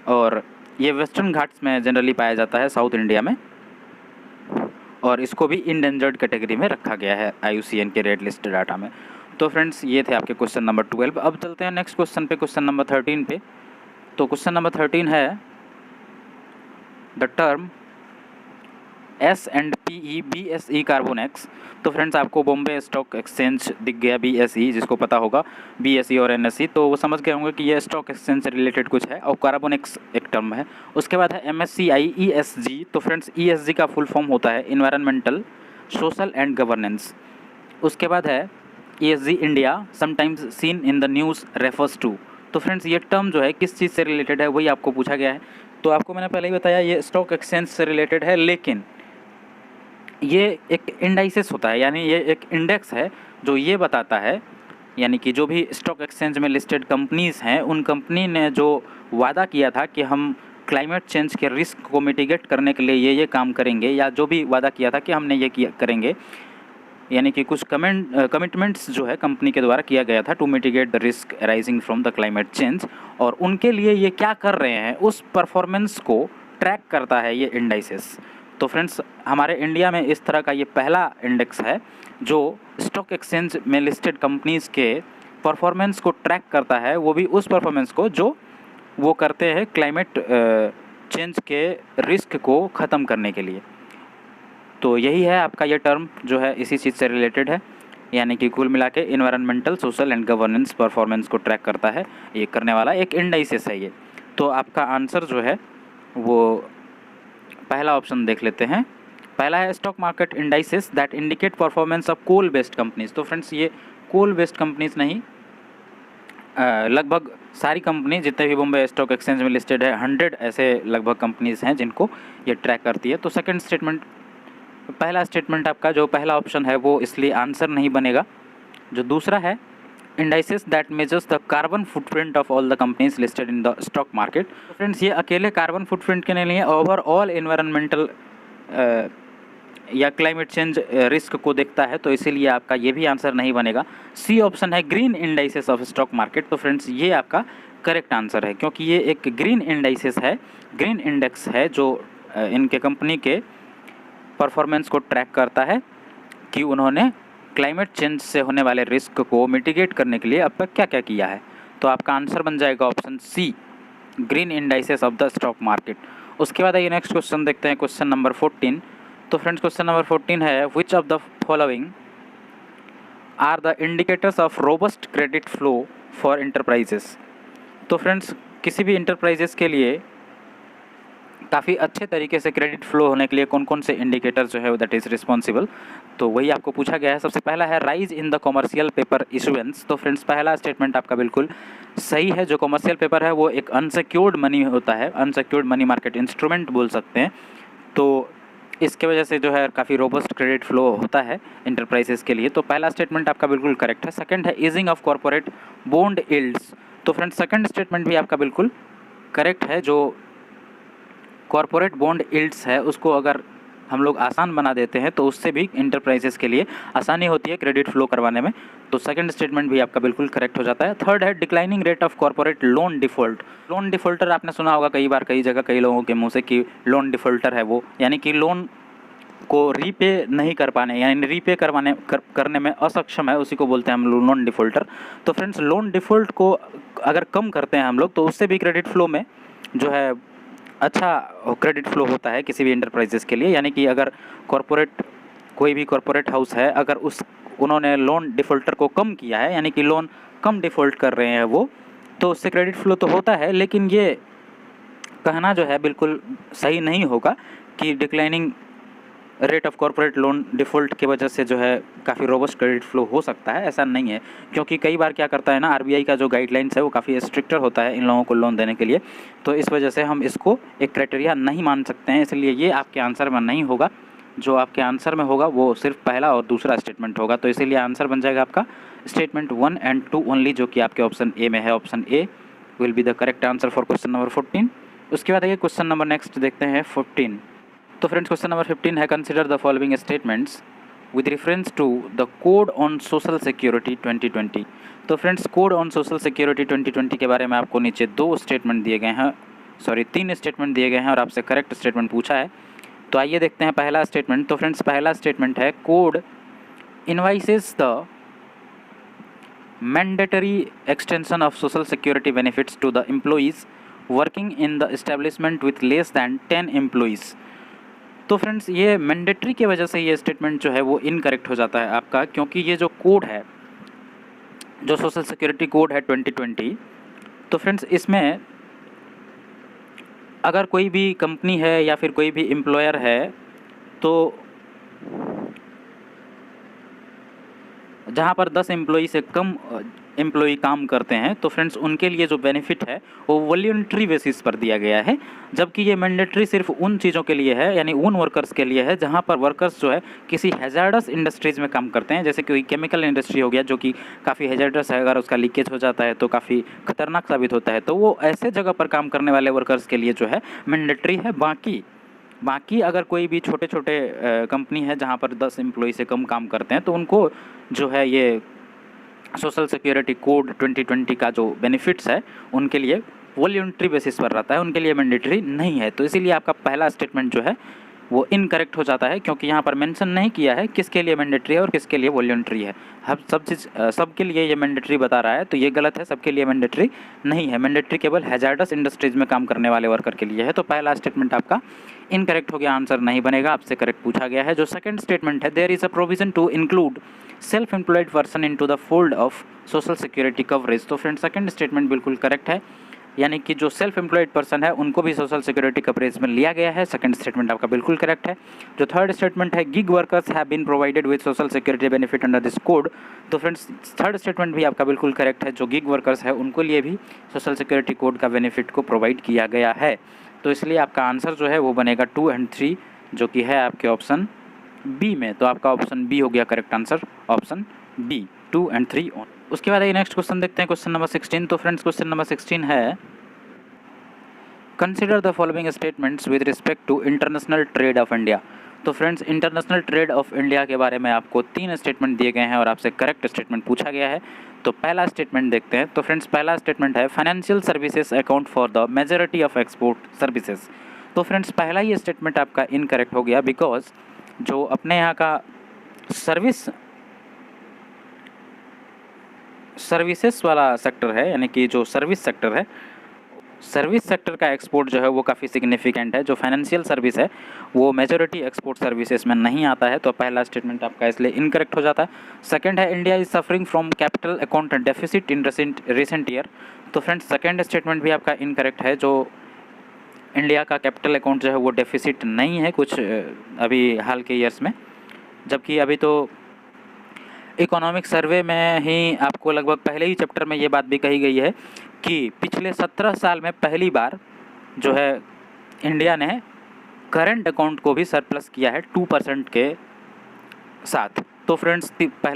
और ये वेस्टर्न घाट्स में जनरली पाया जाता है साउथ इंडिया में, और इसको भी इंडेंजर्ड कैटेगरी में रखा गया है IUCN के रेड लिस्ट डाटा में। तो फ्रेंड्स ये थे आपके क्वेश्चन नंबर 12। अब चलते हैं नेक्स्ट क्वेश्चन पे, क्वेश्चन नंबर 13 पे। तो क्वेश्चन नंबर 13 है द टर्म S&PE BSE कार्बोनेक्स। तो फ्रेंड्स आपको बॉम्बे स्टॉक एक्सचेंज दिख गया BSE, जिसको पता होगा BSE और NSE, तो वो समझ गए होंगे कि ये स्टॉक एक्सचेंज से रिलेटेड कुछ है, और कार्बोनेक्स एक टर्म है। उसके बाद है MSCI ESG। तो फ्रेंड्स ESG का फुल फॉर्म होता है इन्वायरमेंटल सोशल एंड गवर्नेंस। उसके बाद है ESG India sometimes seen in the news refers to. तो फ्रेंड्स ये टर्म जो है किस चीज़ से रिलेटेड है वही आपको पूछा गया है। तो आपको मैंने पहले ही बताया ये स्टॉक एक्सचेंज से रिलेटेड है, लेकिन ये एक इंडाइसेस होता है, यानी ये एक इंडेक्स है जो ये बताता है, यानी कि जो भी स्टॉक एक्सचेंज में लिस्टेड कंपनीज़ हैं उन कंपनी ने जो वादा किया था कि हम क्लाइमेट चेंज के रिस्क को मिटिगेट करने के लिए ये काम करेंगे, या जो भी वादा किया था कि हमने ये किया करेंगे, यानी कि कुछ कमिटमेंट्स जो है कंपनी के द्वारा किया गया था to mitigate the risk arising from the climate change, और उनके लिए ये क्या कर रहे हैं उस परफॉर्मेंस को ट्रैक करता है ये इंडाइसेस। तो फ्रेंड्स हमारे इंडिया में इस तरह का ये पहला इंडेक्स है जो स्टॉक एक्सचेंज में लिस्टेड कंपनीज़ के परफॉर्मेंस को ट्रैक करता है, वो भी उस परफॉर्मेंस को जो वो करते हैं क्लाइमेट चेंज के रिस्क को ख़त्म करने के लिए। तो यही है आपका ये टर्म जो है इसी चीज़ से रिलेटेड है, यानी कि कुल मिला के environmental social and governance performance को ट्रैक करता है, ये करने वाला एक इंडाइसेस है ये। तो आपका आंसर जो है वो पहला ऑप्शन देख लेते हैं। पहला है stock market indices that indicate performance of coal based companies. तो फ्रेंड्स ये कोल बेस्ड कंपनीज नहीं, लगभग सारी कंपनी जितने भी बॉम्बे स्टॉक एक्सचेंज में लिस्टेड है 100 ऐसे लगभग कंपनीज हैं जिनको ये ट्रैक करती है। तो सेकंड स्टेटमेंट, पहला स्टेटमेंट आपका जो पहला ऑप्शन है वो इसलिए आंसर नहीं बनेगा। जो दूसरा है indices that measures the carbon footprint of all the companies listed in the stock market. तो फ्रेंड्स ये अकेले कार्बन फुटप्रिंट के लिए ओवरऑल इन्वायरमेंटल या क्लाइमेट चेंज रिस्क को देखता है, तो इसीलिए आपका ये भी आंसर नहीं बनेगा। सी ऑप्शन है green indices of stock market. तो फ्रेंड्स ये आपका करेक्ट आंसर है, क्योंकि ये एक ग्रीन इंडाइसेस है, ग्रीन इंडेक्स है जो इनके कंपनी के परफॉर्मेंस को ट्रैक करता है कि उन्होंने क्लाइमेट चेंज से होने वाले रिस्क को मिटिगेट करने के लिए अब तक क्या क्या किया है। तो आपका आंसर बन जाएगा option C, green indices of the stock market. उसके बाद आइए नेक्स्ट क्वेश्चन देखते हैं, क्वेश्चन नंबर 14। तो फ्रेंड्स क्वेश्चन नंबर 14 है which of the following are the indicators of robust credit flow for enterprises. तो फ्रेंड्स किसी भी इंटरप्राइजेस के लिए काफ़ी अच्छे तरीके से क्रेडिट फ्लो होने के लिए कौन कौन से इंडिकेटर जो है दैट इज़ रिस्पॉन्सिबल, तो वही आपको पूछा गया है। सबसे पहला है rise in the commercial paper issuance. तो फ्रेंड्स पहला स्टेटमेंट आपका बिल्कुल सही है। जो कॉमर्शियल पेपर है वो एक अनसिक्योर्ड मनी होता है, अनसिक्योर्ड मनी मार्केट इंस्ट्रूमेंट बोल सकते हैं। तो इसके वजह से जो है काफ़ी रोबस्ट क्रेडिट फ्लो होता है इंटरप्राइजेस के लिए। तो पहला स्टेटमेंट आपका बिल्कुल करेक्ट है। सेकंड है easing of corporate bond yields. तो फ्रेंड्स सेकंड स्टेटमेंट भी आपका बिल्कुल करेक्ट है। जो कॉर्पोरेट बॉन्ड यील्ड्स है उसको अगर हम लोग आसान बना देते हैं तो उससे भी इंटरप्राइजेस के लिए आसानी होती है क्रेडिट फ्लो करवाने में। तो सेकंड स्टेटमेंट भी आपका बिल्कुल करेक्ट हो जाता है। थर्ड है declining rate of corporate loan default. Loan defaulter आपने सुना होगा कई बार कई जगह कई लोगों के मुंह से कि लोन डिफ़ॉल्टर है वो, यानी कि लोन को रीपे नहीं कर पाने यानी रीपे करने में असक्षम है, उसी को बोलते हैं हम लोन डिफ़ॉल्टर। तो फ्रेंड्स लोन डिफ़ॉल्ट को अगर कम करते हैं हम लोग तो उससे भी क्रेडिट फ्लो में जो है अच्छा क्रेडिट फ्लो होता है किसी भी इंटरप्राइजेस के लिए। यानी कि अगर कोई भी कॉरपोरेट हाउस है, अगर उन्होंने लोन डिफ़ॉल्टर को कम किया है, यानी कि लोन कम डिफ़ॉल्ट कर रहे हैं वो, तो उससे क्रेडिट फ्लो तो होता है, लेकिन ये कहना जो है बिल्कुल सही नहीं होगा कि declining rate of corporate loan default की वजह से जो है काफ़ी रोबस्ट क्रेडिट फ्लो हो सकता है। ऐसा नहीं है, क्योंकि कई बार क्या करता है ना, आरबीआई का जो गाइडलाइंस है वो काफ़ी स्ट्रिक्टर होता है इन लोगों को लोन देने के लिए, तो इस वजह से हम इसको एक क्राइटेरिया नहीं मान सकते हैं। इसलिए ये आपके आंसर में नहीं होगा। जो आपके आंसर में होगा वो सिर्फ पहला और दूसरा स्टेटमेंट होगा। तो इसीलिए आंसर बन जाएगा आपका स्टेटमेंट 1 एंड 2 ओनली, जो कि आपके ऑप्शन ए में है। Option A will be the correct answer for question number 14। उसके बाद आइए क्वेश्चन नंबर नेक्स्ट देखते हैं 15। तो फ्रेंड्स क्वेश्चन नंबर 15 है, consider the following statements with reference to the code on social security 2020। तो friends code on social security 2020 के बारे में आपको नीचे 2 स्टेटमेंट दिए गए हैं, 3 स्टेटमेंट दिए गए हैं और आपसे करेक्ट स्टेटमेंट पूछा है। तो आइए देखते हैं पहला स्टेटमेंट। तो फ्रेंड्स पहला स्टेटमेंट है, code invoices the mandatory extension of social security benefits to the employees working in the establishment with less than 10 employees. तो फ्रेंड्स ये मैंडेटरी की वजह से ये स्टेटमेंट जो है वो इनकरेक्ट हो जाता है आपका, क्योंकि ये जो कोड है, जो सोशल सिक्योरिटी कोड है 2020, तो फ्रेंड्स इसमें अगर कोई भी कंपनी है या फिर कोई भी एम्प्लॉयर है, तो जहाँ पर 10 एम्प्लॉई से कम एम्प्लॉई काम करते हैं, तो फ्रेंड्स उनके लिए जो बेनिफिट है वो वॉलंटरी बेसिस पर दिया गया है, जबकि ये मैंडेटरी सिर्फ उन चीज़ों के लिए है, यानी उन वर्कर्स के लिए है जहाँ पर वर्कर्स जो है किसी हैजार्डस इंडस्ट्रीज़ में काम करते हैं, जैसे कोई केमिकल इंडस्ट्री हो गया जो कि काफ़ी हैजार्डस है, अगर उसका लीकेज हो जाता है तो काफ़ी खतरनाक साबित होता है, तो वो ऐसे जगह पर काम करने वाले वर्कर्स के लिए जो है मैंडेटरी है। बाकी अगर कोई भी छोटे कंपनी है जहाँ पर 10 एम्प्लॉई से कम काम करते हैं, तो उनको जो है ये सोशल सिक्योरिटी कोड 2020 का जो बेनिफिट्स है उनके लिए वॉलंटरी बेसिस पर रहता है, उनके लिए मैंडेटरी नहीं है। तो इसीलिए आपका पहला स्टेटमेंट जो है वो इनकरेक्ट हो जाता है, क्योंकि यहाँ पर मेंशन नहीं किया है किसके लिए मैंडेटरी है और किसके लिए वॉलंटरी है। हम सबके लिए ये मैंडेटरी बता रहा है, तो ये गलत है, सबके लिए मैंडेटरी नहीं है। मैंडेटरी केवल हैजार्डस इंडस्ट्रीज़ में काम करने वाले वर्कर के लिए है। तो पहला स्टेटमेंट आपका इनकरेक्ट हो गया, आंसर नहीं बनेगा, आपसे करेक्ट पूछा गया है। जो सेकंड स्टेटमेंट है, there is a provision to include self employed person into the fold of social security coverage. तो फ्रेंड सेकंड स्टेटमेंट बिल्कुल करेक्ट है, यानी कि जो सेल्फ एम्प्लॉयड पर्सन है उनको भी सोशल सिक्योरिटी कवरेज में लिया गया है। सेकंड स्टेटमेंट आपका बिल्कुल करेक्ट है। जो थर्ड स्टेटमेंट है, gig workers have been provided with social security benefit under this code. तो फ्रेंड्स थर्ड स्टेटमेंट भी आपका बिल्कुल करेक्ट है, जो गिग वर्कर्स है उनको लिए भी सोशल सिक्योरिटी कोड का बेनिफिट को प्रोवाइड किया गया है। तो इसलिए आपका आंसर जो है वो बनेगा 2 एंड 3, जो कि है आपके ऑप्शन बी में। तो आपका ऑप्शन बी हो गया correct answer, option B 2 and 3 on. उसके बाद आइए नेक्स्ट क्वेश्चन देखते हैं, क्वेश्चन नंबर 16। तो फ्रेंड्स क्वेश्चन नंबर 16 है, consider the following statements with respect to international trade of India. तो friends international trade of India के बारे में आपको 3 स्टेटमेंट दिए गए हैं और आपसे करेक्ट स्टेटमेंट पूछा गया है। तो पहला स्टेटमेंट देखते हैं। तो फ्रेंड्स पहला स्टेटमेंट है, financial services account for the majority of export services. तो फ्रेंड्स पहला ही स्टेटमेंट आपका इनकरेक्ट हो गया, बिकॉज जो अपने यहाँ का सर्विसेज वाला सेक्टर है, यानी कि जो सर्विस सेक्टर है, सर्विस सेक्टर का एक्सपोर्ट जो है वो काफ़ी सिग्निफिकेंट है। जो फाइनेंशियल सर्विस है वो मेजॉरिटी एक्सपोर्ट सर्विसेज में नहीं आता है। तो पहला स्टेटमेंट आपका इसलिए इनकरेक्ट हो जाता है। सेकंड है, India is suffering from capital account deficit in recent year. तो फ्रेंड्स सेकंड स्टेटमेंट भी आपका इनकरेक्ट है। जो इंडिया का कैपिटल अकाउंट जो है वो डेफिसिट नहीं है कुछ अभी हाल के ईयर्स में, जबकि अभी तो इकोनॉमिक सर्वे में ही आपको लगभग पहले ही चैप्टर में ये बात भी कही गई है कि पिछले 17 साल में पहली बार जो है इंडिया ने करंट अकाउंट को भी सरप्लस किया है 2% के साथ। तो फ्रेंड्स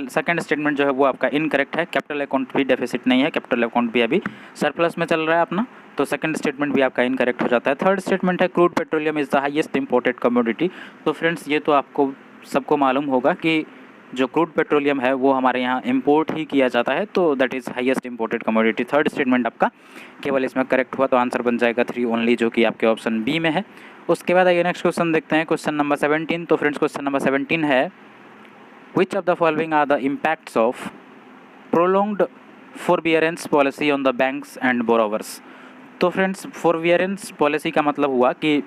सेकंड स्टेटमेंट जो है वो आपका इनकरेक्ट है। कैपिटल अकाउंट भी डेफिसिट नहीं है, कैपिटल अकाउंट भी अभी सरप्लस में चल रहा है अपना। तो सेकंड स्टेटमेंट भी आपका इनकरेक्ट हो जाता है। थर्ड स्टेटमेंट है, crude petroleum is the highest imported commodity. तो फ्रेंड्स ये तो आपको सबको मालूम होगा कि जो क्रूड पेट्रोलियम है वो हमारे यहाँ इंपोर्ट ही किया जाता है, तो that is highest imported commodity. Third statement आपका केवल इसमें करेक्ट हुआ, तो आंसर बन जाएगा 3 ओनली, जो कि आपके ऑप्शन बी में है। उसके बाद आइए नेक्स्ट क्वेश्चन देखते हैं, क्वेश्चन नंबर 17। तो फ्रेंड्स क्वेश्चन नंबर 17 है, which of the following are the impacts of prolonged forbearance policy on the banks and borrowers. तो फ्रेंड्स फोरबियरेंस पॉलिसी का मतलब हुआ कि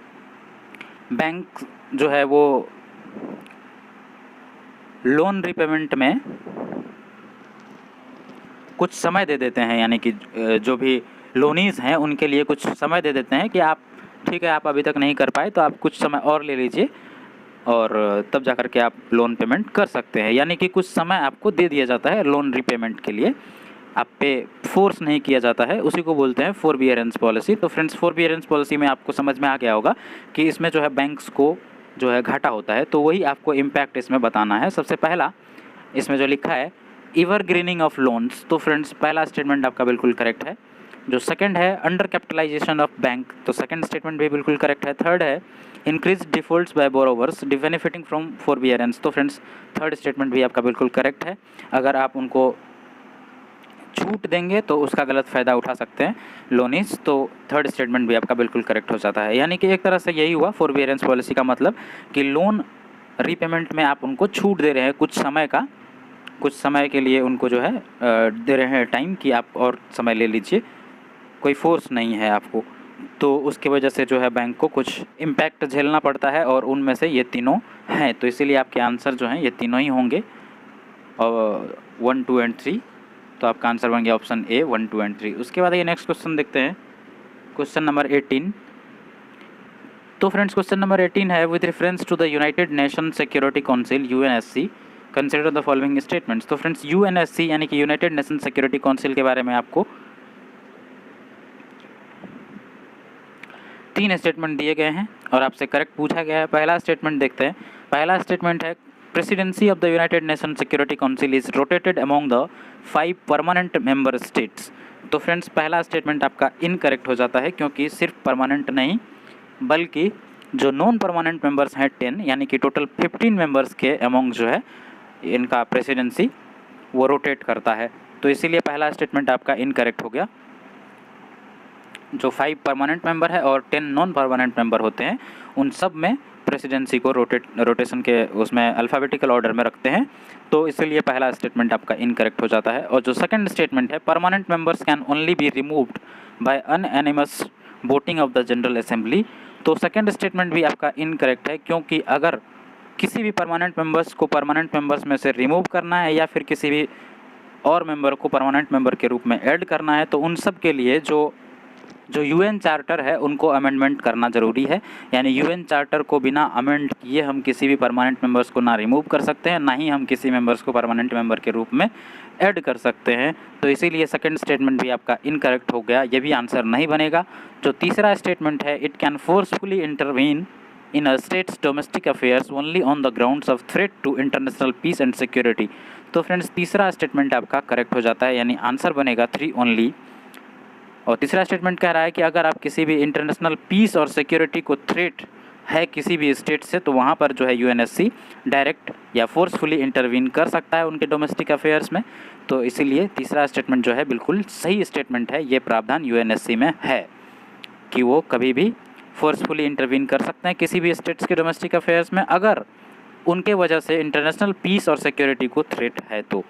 बैंक जो है वो लोन रिपेमेंट में कुछ समय दे देते हैं, यानी कि जो भी लोनीज हैं उनके लिए कुछ समय दे देते हैं कि आप ठीक है, आप अभी तक नहीं कर पाए तो आप कुछ समय और ले लीजिए और तब जा कर के आप लोन पेमेंट कर सकते हैं। यानी कि कुछ समय आपको दे दिया जाता है लोन रिपेमेंट के लिए, आप पे फोर्स नहीं किया जाता है, उसी को बोलते हैं फोरबियरेंस पॉलिसी। तो फ्रेंड्स फोरबियरेंस पॉलिसी में आपको समझ में आ गया होगा कि इसमें जो है बैंक्स को जो है घाटा होता है, तो वही आपको इम्पैक्ट इसमें बताना है। सबसे पहला इसमें जो लिखा है एवरग्रीनिंग ऑफ लोन्स, तो फ्रेंड्स पहला स्टेटमेंट आपका बिल्कुल करेक्ट है। जो सेकंड है अंडर कैपिटलाइजेशन ऑफ बैंक, तो सेकंड स्टेटमेंट भी बिल्कुल करेक्ट है। थर्ड है increase defaults by borrowers benefiting from forbearance, तो फ्रेंड्स थर्ड स्टेटमेंट भी आपका बिल्कुल करेक्ट है। अगर आप उनको छूट देंगे तो उसका गलत फ़ायदा उठा सकते हैं लोनीज, तो थर्ड स्टेटमेंट भी आपका बिल्कुल करेक्ट हो जाता है। यानी कि एक तरह से यही हुआ फोरबियरेंस पॉलिसी का मतलब कि लोन रीपेमेंट में आप उनको छूट दे रहे हैं कुछ समय का, कुछ समय के लिए उनको जो है दे रहे हैं टाइम कि आप और समय ले लीजिए, कोई फोर्स नहीं है आपको। तो उसकी वजह से जो है बैंक को कुछ इम्पैक्ट झेलना पड़ता है और उनमें से ये तीनों हैं, तो इसीलिए आपके आंसर जो हैं ये तीनों ही होंगे और 1, 2 एंड 3। तो आपका आंसर बन गया ऑप्शन ए 1, 2 एंड 3। उसके बाद ये नेक्स्ट क्वेश्चन देखते हैं, क्वेश्चन नंबर 18। तो फ्रेंड्स क्वेश्चन नंबर 18 है, with reference to the United Nation Security Council UNSC consider the following statements. तो फ्रेंड्स यूएनएससी यानी कि यूनाइटेड नेशन सिक्योरिटी काउंसिल के बारे में आपको 3 स्टेटमेंट दिए गए हैं और आपसे करेक्ट पूछा गया है। पहला स्टेटमेंट देखते हैं, पहला स्टेटमेंट है presidency of the United Nation Security council is rotated among the 5 permanent member states. तो फ्रेंड्स पहला स्टेटमेंट आपका इनकरेक्ट हो जाता है, क्योंकि सिर्फ परमानेंट नहीं बल्कि जो नॉन परमानेंट मेंबर्स हैं 10, यानी कि टोटल 15 मेंबर्स के अमॉन्ग जो है इनका प्रेसिडेंसी वो रोटेट करता है, तो इसीलिए पहला स्टेटमेंट आपका इनकरेक्ट हो गया। जो 5 परमानेंट मेंबर है और 10 नॉन परमानेंट मेंबर होते हैं उन सब में प्रेसिडेंसी को रोटेशन के उसमें अल्फ़ाबेटिकल ऑर्डर में रखते हैं, तो इसलिए पहला स्टेटमेंट आपका इनकरेक्ट हो जाता है। और जो सेकंड स्टेटमेंट है permanent members can only be removed by unanimous voting of the general assembly, तो सेकंड स्टेटमेंट भी आपका इनकरेक्ट है, क्योंकि अगर किसी भी परमानेंट मेंबर्स को परमानेंट मेंबर्स में से रिमूव करना है या फिर किसी भी और मेंबर को परमानेंट मेंबर के रूप में ऐड करना है, तो उन सब के लिए जो यूएन चार्टर है उनको अमेंडमेंट करना ज़रूरी है। यानी यूएन चार्टर को बिना अमेंड किए हम किसी भी परमानेंट मेंबर्स को ना रिमूव कर सकते हैं, ना ही हम किसी मेंबर्स को परमानेंट मेंबर के रूप में ऐड कर सकते हैं, तो इसीलिए सेकंड स्टेटमेंट भी आपका इनकरेक्ट हो गया, ये भी आंसर नहीं बनेगा। जो तीसरा स्टेटमेंट है, it can forcefully intervene in a state's domestic affairs only on the grounds of threat to international peace and security. तो फ्रेंड्स तीसरा स्टेटमेंट आपका करेक्ट हो जाता है, यानी आंसर बनेगा 3 ओनली। और तीसरा स्टेटमेंट कह रहा है कि अगर आप किसी भी इंटरनेशनल पीस और सिक्योरिटी को थ्रेट है किसी भी स्टेट से, तो वहाँ पर जो है यूएनएससी डायरेक्ट या फोर्सफुली इंटरवीन कर सकता है उनके डोमेस्टिक अफेयर्स में, तो इसीलिए तीसरा स्टेटमेंट जो है बिल्कुल सही स्टेटमेंट है। ये प्रावधान यूएनएससी में है कि वो कभी भी फोर्सफुली इंटरवीन कर सकते हैं किसी भी स्टेट्स के डोमेस्टिक अफेयर्स में, अगर उनके वजह से इंटरनेशनल पीस और सिक्योरिटी को थ्रेट है तो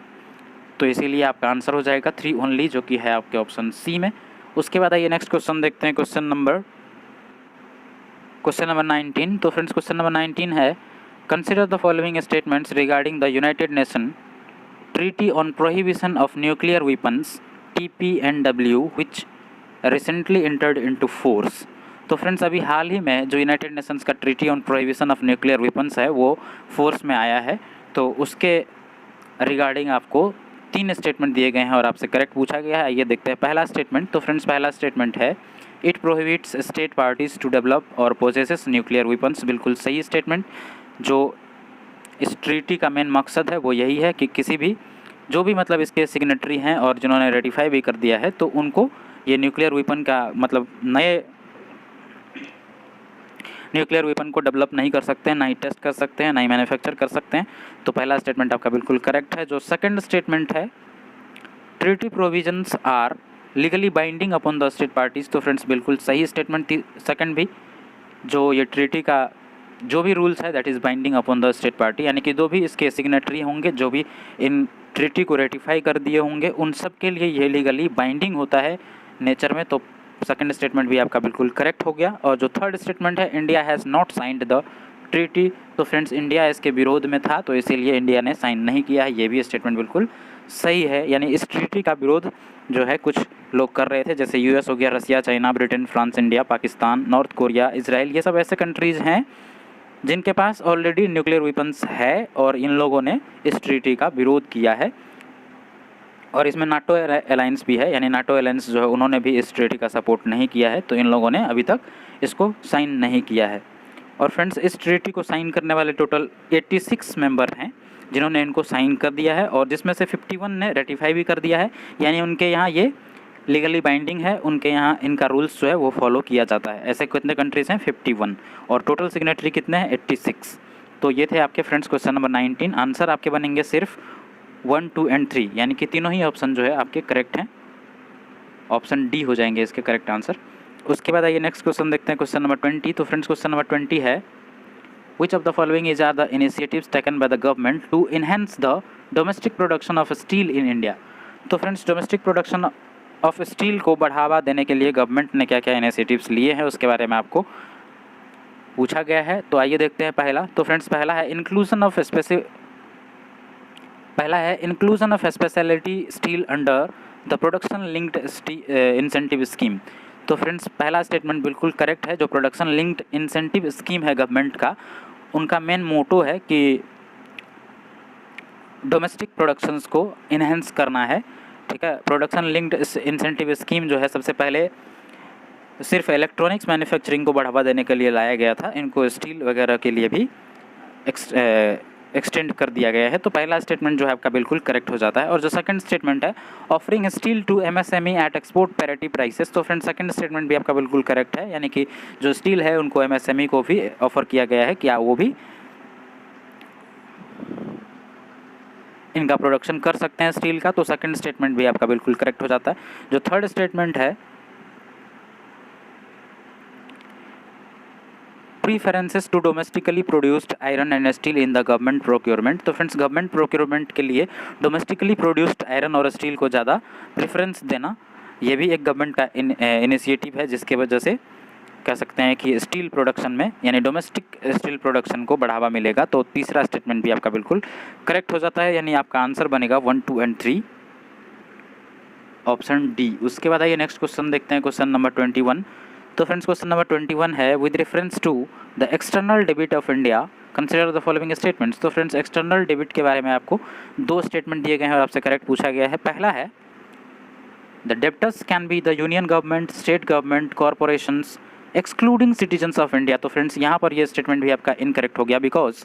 इसीलिए आपका आंसर हो जाएगा 3 ओनली, जो कि है आपके ऑप्शन सी में। उसके बाद आइए नेक्स्ट क्वेश्चन देखते हैं, क्वेश्चन नंबर 19। तो फ्रेंड्स क्वेश्चन नंबर 19 है, consider the following statements regarding the United nation treaty on prohibition of nuclear weapons TPNW which recently entered into force. तो फ्रेंड्स अभी हाल ही में जो यूनाइटेड नेशंस का treaty on prohibition of nuclear weapons है वो force में आया है, तो उसके रिगार्डिंग आपको 3 स्टेटमेंट दिए गए हैं और आपसे करेक्ट पूछा गया है। आइए देखते हैं पहला स्टेटमेंट। तो फ्रेंड्स पहला स्टेटमेंट है, it prohibits state parties to develop और पोजेसेस न्यूक्लियर वेपन्स, बिल्कुल सही स्टेटमेंट। जो इस ट्रीटी का मेन मकसद है वो यही है कि किसी भी जो भी मतलब इसके सिग्नेटरी हैं और जिन्होंने रेटिफाई भी कर दिया है, तो उनको ये न्यूक्लियर वेपन का मतलब नए न्यूक्लियर वेपन को डेवलप नहीं कर सकते हैं, ना ही टेस्ट कर सकते हैं, ना ही मैन्युफैक्चर कर सकते हैं, तो पहला स्टेटमेंट आपका बिल्कुल करेक्ट है। जो सेकंड स्टेटमेंट है, treaty provisions are legally binding upon the state parties, तो फ्रेंड्स बिल्कुल सही स्टेटमेंट सेकंड भी। जो ये ट्रीटी का जो भी रूल्स है that is binding upon the state party, यानी कि जो भी इसके सिग्नेटरी होंगे, जो भी इन ट्रीटी को रेटिफाई कर दिए होंगे, उन सब के लिए ये लीगली बाइंडिंग होता है नेचर में। तो सेकंड स्टेटमेंट भी आपका बिल्कुल करेक्ट हो गया। और जो थर्ड स्टेटमेंट है, India has not signed the treaty, तो फ्रेंड्स इंडिया इसके विरोध में था, तो इसीलिए इंडिया ने साइन नहीं किया है। ये भी स्टेटमेंट बिल्कुल सही है, यानी इस ट्रीटी का विरोध जो है कुछ लोग कर रहे थे, जैसे यूएस हो गया, Russia, China, Britain, France, India, Pakistan, North Korea, Israel, ये सब ऐसे कंट्रीज़ हैं जिनके पास ऑलरेडी न्यूक्लियर वेपन्स है, और इन लोगों ने इस ट्रीटी का विरोध किया है। और इसमें नाटो अलायंस भी है, यानी नाटो अलायंस जो है उन्होंने भी इस ट्रीटी का सपोर्ट नहीं किया है, तो इन लोगों ने अभी तक इसको साइन नहीं किया है। और फ्रेंड्स इस ट्रीटी को साइन करने वाले टोटल 86 मेंबर हैं जिन्होंने इनको साइन कर दिया है, और जिसमें से 51 ने रेटिफाई भी कर दिया है, यानी उनके यहाँ ये लीगली बाइंडिंग है, उनके यहाँ इनका रूल्स जो है वो फॉलो किया जाता है। ऐसे कितने कंट्रीज़ हैं? 51, और टोटल सिग्नेटरी कितने हैं? 86। तो ये थे आपके फ्रेंड्स क्वेश्चन नंबर 19। आंसर आपके बनेंगे सिर्फ 1, 2 एंड 3, यानी कि तीनों ही ऑप्शन जो है आपके करेक्ट हैं। ऑप्शन डी हो जाएंगे इसके करेक्ट आंसर। उसके बाद आइए नेक्स्ट क्वेश्चन देखते हैं, क्वेश्चन नंबर 20। तो फ्रेंड्स क्वेश्चन नंबर 20 है, Which of the following is are the initiatives taken by the government to enhance the domestic production of steel in India? तो friends domestic production of steel को बढ़ावा देने के लिए government ने क्या क्या इनिशिएटिव्स लिए हैं उसके बारे में आपको पूछा गया है। तो आइए देखते हैं पहला। तो फ्रेंड्स पहला है inclusion of speciality steel under the production linked incentive scheme. तो फ्रेंड्स पहला स्टेटमेंट बिल्कुल करेक्ट है। जो प्रोडक्शन लिंक्ड इंसेंटिव स्कीम है गवर्नमेंट का, उनका मेन मोटो है कि डोमेस्टिक प्रोडक्शंस को इन्हेंस करना है, ठीक है। प्रोडक्शन लिंक्ड इंसेंटिव स्कीम जो है सबसे पहले सिर्फ इलेक्ट्रॉनिक्स मैन्युफैक्चरिंग को बढ़ावा देने के लिए लाया गया था, इनको स्टील वगैरह के लिए भी एक्सटेंड कर दिया गया है। तो पहला स्टेटमेंट जो है आपका बिल्कुल करेक्ट हो जाता है। और जो सेकंड स्टेटमेंट है, offering steel to MSME at export parity prices, तो फ्रेंड सेकंड स्टेटमेंट भी आपका बिल्कुल करेक्ट है, यानी कि जो स्टील है उनको एमएसएमई को भी ऑफर किया गया है कि वो भी इनका प्रोडक्शन कर सकते हैं स्टील का। तो सेकंड स्टेटमेंट भी आपका बिल्कुल करेक्ट हो जाता है। जो थर्ड स्टेटमेंट है, preferences to domestically produced iron and steel in the government procurement. तो फ्रेंड्स गवर्नमेंट प्रोक्योरमेंट के लिए डोमेस्टिकली प्रोड्यूस्ड आयरन और स्टील को ज़्यादा प्रेफरेंस देना, ये भी एक गवर्नमेंट का इनिशिएटिव है, जिसके वजह से कह सकते हैं कि स्टील प्रोडक्शन में यानी डोमेस्टिक स्टील प्रोडक्शन को बढ़ावा मिलेगा। तो तीसरा स्टेटमेंट भी आपका बिल्कुल करेक्ट हो जाता है, यानी आपका आंसर बनेगा 1, 2 एंड 3, ऑप्शन डी। उसके बाद आइए नेक्स्ट क्वेश्चन देखते हैं, क्वेश्चन नंबर 21। तो फ्रेंड्स क्वेश्चन नंबर 21 है, with reference to the external debit of India consider the following statements. तो फ्रेंड्स एक्सटर्नल डेबिट के बारे में आपको दो स्टेटमेंट दिए गए हैं और आपसे करेक्ट पूछा गया है। पहला है, the debtors can be the union government, state government, corporations excluding citizens of India. तो फ्रेंड्स यहाँ पर ये स्टेटमेंट भी आपका इनकरेक्ट हो गया, बिकॉज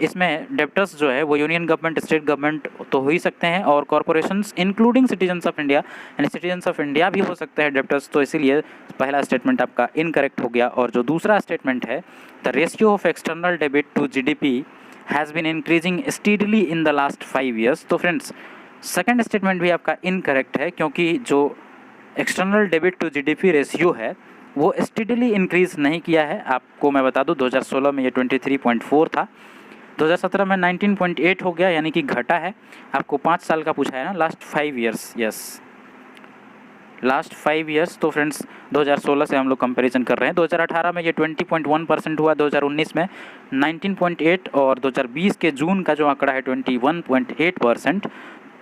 इसमें डेब्टर्स जो है वो यूनियन गवर्नमेंट, स्टेट गवर्नमेंट तो हो ही सकते हैं, और corporations including citizens of India, यानी सिटीजन्स ऑफ इंडिया भी हो सकते हैं डेब्टर्स। तो इसीलिए पहला स्टेटमेंट आपका इनकरेक्ट हो गया। और जो दूसरा स्टेटमेंट है, the ratio of external debit to GDP has been increasing steadily in the last 5 years। तो फ्रेंड्स सेकेंड स्टेटमेंट भी आपका इनकरेक्ट है, क्योंकि जो external debit to GDP ratio है वो स्टीडली इंक्रीज़ नहीं किया है। आपको मैं बता दूं 2016 में ये 23.4 था, 2017 में 19.8 हो गया, यानी कि घटा है। आपको 5 साल का पूछा है ना, last 5 years, yes last 5 years। तो फ्रेंड्स 2016 से हम लोग कंपैरिजन कर रहे हैं। 2018 में ये 20.1% हुआ, 2019 में 19.8, और 2020 के जून का जो आंकड़ा है 21.8%।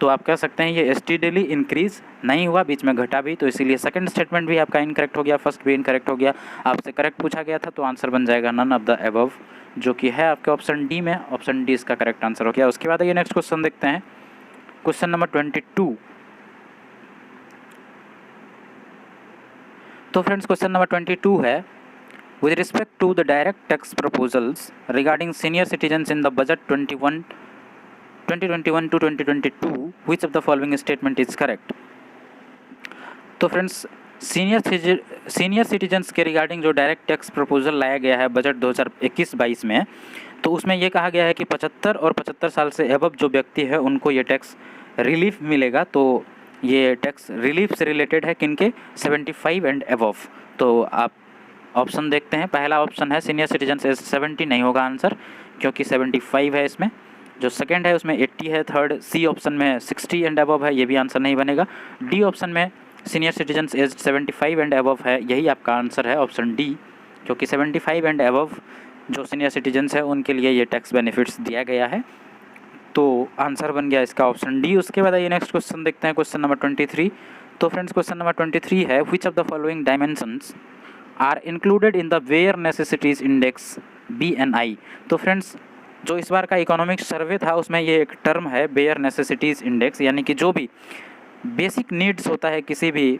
तो आप कह सकते हैं ये स्टीडली इंक्रीज़ नहीं हुआ, बीच में घटा भी। तो इसीलिए सेकंड स्टेटमेंट भी आपका इनकरेक्ट हो गया, फर्स्ट भी इनकरेक्ट हो गया। आपसे करेक्ट पूछा गया था, तो आंसर बन जाएगा नन ऑफ द अबव, जो कि है आपके ऑप्शन डी में। ऑप्शन डी इसका करेक्ट आंसर हो गया। उसके बाद ये नेक्स्ट क्वेश्चन देखते हैं, क्वेश्चन नंबर 22। तो फ्रेंड्स क्वेश्चन नंबर 22 है, with respect to the direct tax proposals regarding senior citizens in the budget 2021 to 2022, which of the following statement is correct? तो फ्रेंड्स सीनियर सिटीजन्स के regarding जो direct tax proposal लाया गया है budget 2021-22 में, तो उसमें ये कहा गया है कि 75 और 75 साल से एबव जो व्यक्ति है उनको ये टैक्स रिलीफ मिलेगा। तो ये टैक्स रिलीफ से रिलेटेड है किनके, 75 एंड एबव। तो आप ऑप्शन देखते हैं। पहला ऑप्शन है सीनियर सिटीजन एज 70, नहीं होगा आंसर क्योंकि 75 है इसमें। जो सेकंड है उसमें 80 है। थर्ड सी ऑप्शन में 60 एंड अबव है, ये भी आंसर नहीं बनेगा। डी ऑप्शन में senior citizen age 75 and above है, यही आपका आंसर है ऑप्शन डी, क्योंकि 75 एंड अबव जो सीनियर सिटीजन्स है उनके लिए ये टैक्स बेनिफिट्स दिया गया है। तो आंसर बन गया इसका ऑप्शन डी। उसके बाद आइए नेक्स्ट क्वेश्चन देखते हैं, क्वेश्चन नंबर 23। तो फ्रेंड्स क्वेश्चन नंबर 23 है, which of the following dimensions are included in the bare necessities index BNI। तो फ्रेंड्स जो इस बार का इकोनॉमिक सर्वे था उसमें ये एक टर्म है बेयर नेसेसिटीज़ इंडेक्स, यानी कि जो भी बेसिक नीड्स होता है किसी भी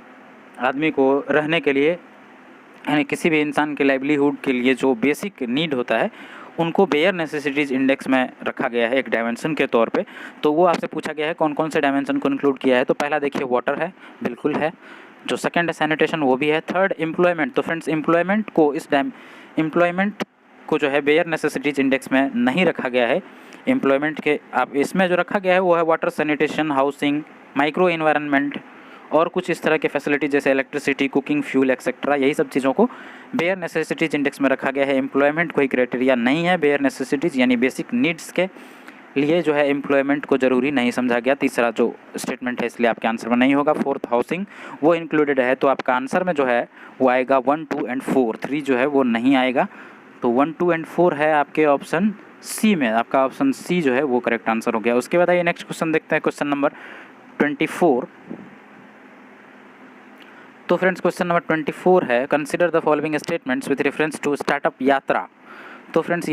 आदमी को रहने के लिए, यानी किसी भी इंसान के लाइवलीहुड के लिए जो बेसिक नीड होता है उनको बेयर नेसेसिटीज़ इंडेक्स में रखा गया है एक डायमेंशन के तौर पे। तो वो आपसे पूछा गया है कौन कौन से डायमेंशन को इंक्लूड किया है। तो पहला देखिए वाटर है, बिल्कुल है। जो सेकंड है सैनिटेशन, वो भी है। थर्ड एम्प्लॉयमेंट, तो फ्रेंड्स एम्प्लॉयमेंट को एम्प्लॉयमेंट को जो है बेयर नेसेसिटीज़ इंडेक्स में नहीं रखा गया है। एम्प्लॉयमेंट के आप इसमें जो रखा गया है वो है water, sanitation, housing, micro environment और कुछ इस तरह के फैसिलिटी जैसे इलेक्ट्रिसिटी, कुकिंग, फ्यूल एक्सेट्रा, यही सब चीज़ों को बेयर नेसेसिटीज़ इंडेक्स में रखा गया है। एम्प्लॉयमेंट कोई क्राइटेरिया नहीं है बेयर नेसेसिटीज़ यानी बेसिक नीड्स के लिए जो है एम्प्लॉयमेंट को ज़रूरी नहीं समझा गया। तीसरा जो स्टेटमेंट है इसलिए आपके आंसर में नहीं होगा। फोर्थ हाउसिंग वो इंक्लूडेड है, तो आपका आंसर में जो है वो आएगा 1, 2 एंड 4। 3 जो है वो नहीं आएगा। तो 1, 2 एंड 4 है आपके ऑप्शन सी में, आपका ऑप्शन सी जो है वो करेक्ट आंसर हो गया। उसके बाद आइए नेक्स्ट क्वेश्चन देखते हैं, क्वेश्चन नंबर 24। तो फ्रेंड्स क्वेश्चन नंबर 24 है, consider the following statements with reference to startup Yatra. तो फ्रेंड्स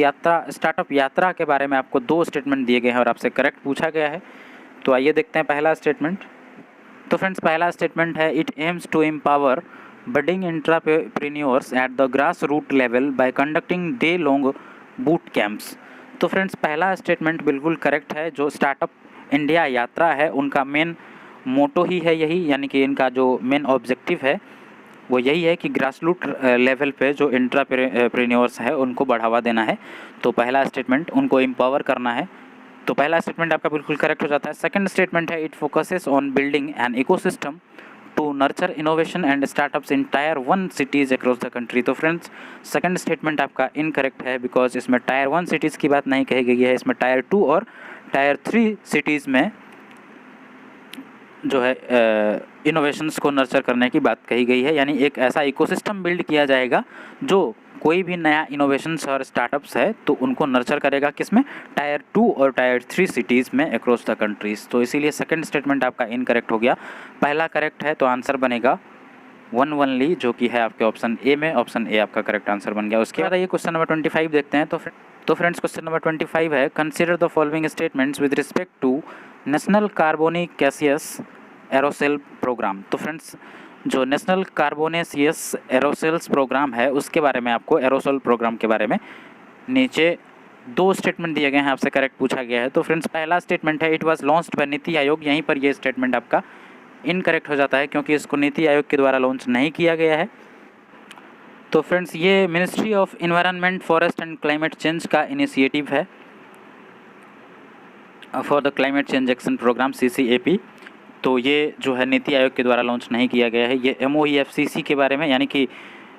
स्टार्टअप यात्रा के बारे में आपको 2 स्टेटमेंट दिए गए हैं और आपसे करेक्ट पूछा गया है। तो आइए देखते हैं पहला स्टेटमेंट। तो फ्रेंड्स पहला स्टेटमेंट है, it aims to empower budding entrepreneurs at the grass root level by conducting day long boot camps. तो फ्रेंड्स पहला स्टेटमेंट बिल्कुल करेक्ट है। जो स्टार्टअप इंडिया यात्रा है उनका मेन मोटो ही है यही, यानी कि इनका जो मेन ऑब्जेक्टिव है वो यही है कि ग्रास रूट लेवल पे जो एंटरप्रेन्योर्स है उनको बढ़ावा देना है। तो पहला स्टेटमेंट उनको एम्पावर करना है, तो पहला स्टेटमेंट आपका बिल्कुल करेक्ट हो जाता है। सेकंड स्टेटमेंट है, it focuses on building an ecosystem to nurture innovation and startups in tier 1 cities across the country. तो फ्रेंड्स सेकंड स्टेटमेंट आपका इनकरेक्ट है, बिकॉज इसमें टायर 1 सिटीज़ की बात नहीं कही गई है, इसमें टायर 2 और टायर 3 सिटीज़ में जो है इनोवेशंस को नर्चर करने की बात कही गई है। यानी एक ऐसा इकोसिस्टम बिल्ड किया जाएगा जो कोई भी नया इनोवेशंस और स्टार्टअप्स है तो उनको नर्चर करेगा, किसमें, टायर 2 और टायर 3 सिटीज़ में अक्रॉस द कंट्रीज़। तो इसीलिए सेकंड स्टेटमेंट आपका इनकरेक्ट हो गया। पहला करेक्ट है, तो आंसर बनेगा 1 ओनली, जो कि है आपके ऑप्शन ए में। ऑप्शन ए आपका करेक्ट आंसर बन गया। उसके बाद ये क्वेश्चन नंबर 25 देखते हैं। तो फ्रेंड्स क्वेश्चन नंबर 25 है, consider the following statements with respect to national carbonaceous aerosol programme. तो फ्रेंड्स जो नेशनल कार्बोनेशियस एरोसेल्स प्रोग्राम है उसके बारे में आपको, एरोसोल प्रोग्राम के बारे में नीचे 2 स्टेटमेंट दिए गए हैं, आपसे करेक्ट पूछा गया है। तो फ्रेंड्स पहला स्टेटमेंट है, it was launched by NITI Aayog. यहीं पर ये स्टेटमेंट आपका इनकरेक्ट हो जाता है क्योंकि इसको नीति आयोग के द्वारा लॉन्च नहीं किया गया है। तो फ्रेंड्स ये ministry of environment, forest and climate change का इनिशिएटिव है for the climate change action programme CCAP। तो ये जो है नीति आयोग के द्वारा लॉन्च नहीं किया गया है। ये MOEFCC के बारे में, यानी कि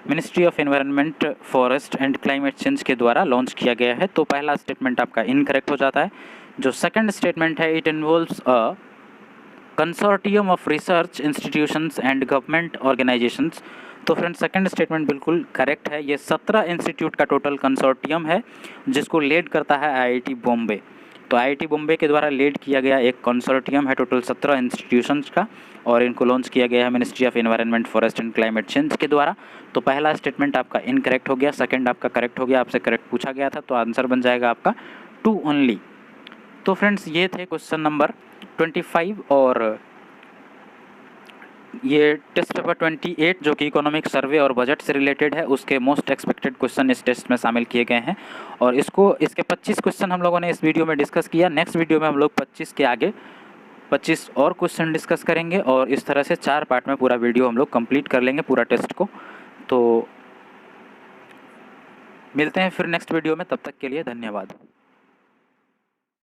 ministry of environment, forest and climate change के द्वारा लॉन्च किया गया है। तो पहला स्टेटमेंट आपका इनकरेक्ट हो जाता है। जो सेकंड स्टेटमेंट है, it involves a consortium of research institutions and government organisations. तो फ्रेंड्स सेकंड स्टेटमेंट बिल्कुल करेक्ट है। ये 17 इंस्टीट्यूट का टोटल कंसोर्टियम है जिसको लीड करता है IIT बॉम्बे। तो IIT बॉम्बे के द्वारा लीड किया गया एक कंसोर्टियम है टोटल 17 इंस्टीट्यूशंस का, और इनको लॉन्च किया गया है ministry of environment, forest and climate change के द्वारा। तो पहला स्टेटमेंट आपका इनकरेक्ट हो गया, सेकंड आपका करेक्ट हो गया, आपसे करेक्ट पूछा गया था, तो आंसर बन जाएगा आपका 2 ओनली। तो फ्रेंड्स ये थे क्वेश्चन नंबर 25 और ये टेस्ट पेपर 28 जो कि इकोनॉमिक सर्वे और बजट से रिलेटेड है, उसके मोस्ट एक्सपेक्टेड क्वेश्चन इस टेस्ट में शामिल किए गए हैं। और इसके 25 क्वेश्चन हम लोगों ने इस वीडियो में डिस्कस किया। नेक्स्ट वीडियो में हम लोग 25 के आगे 25 और क्वेश्चन डिस्कस करेंगे और इस तरह से 4 पार्ट में पूरा वीडियो हम लोग कंप्लीट कर लेंगे पूरा टेस्ट को। तो मिलते हैं फिर नेक्स्ट वीडियो में, तब तक के लिए धन्यवाद।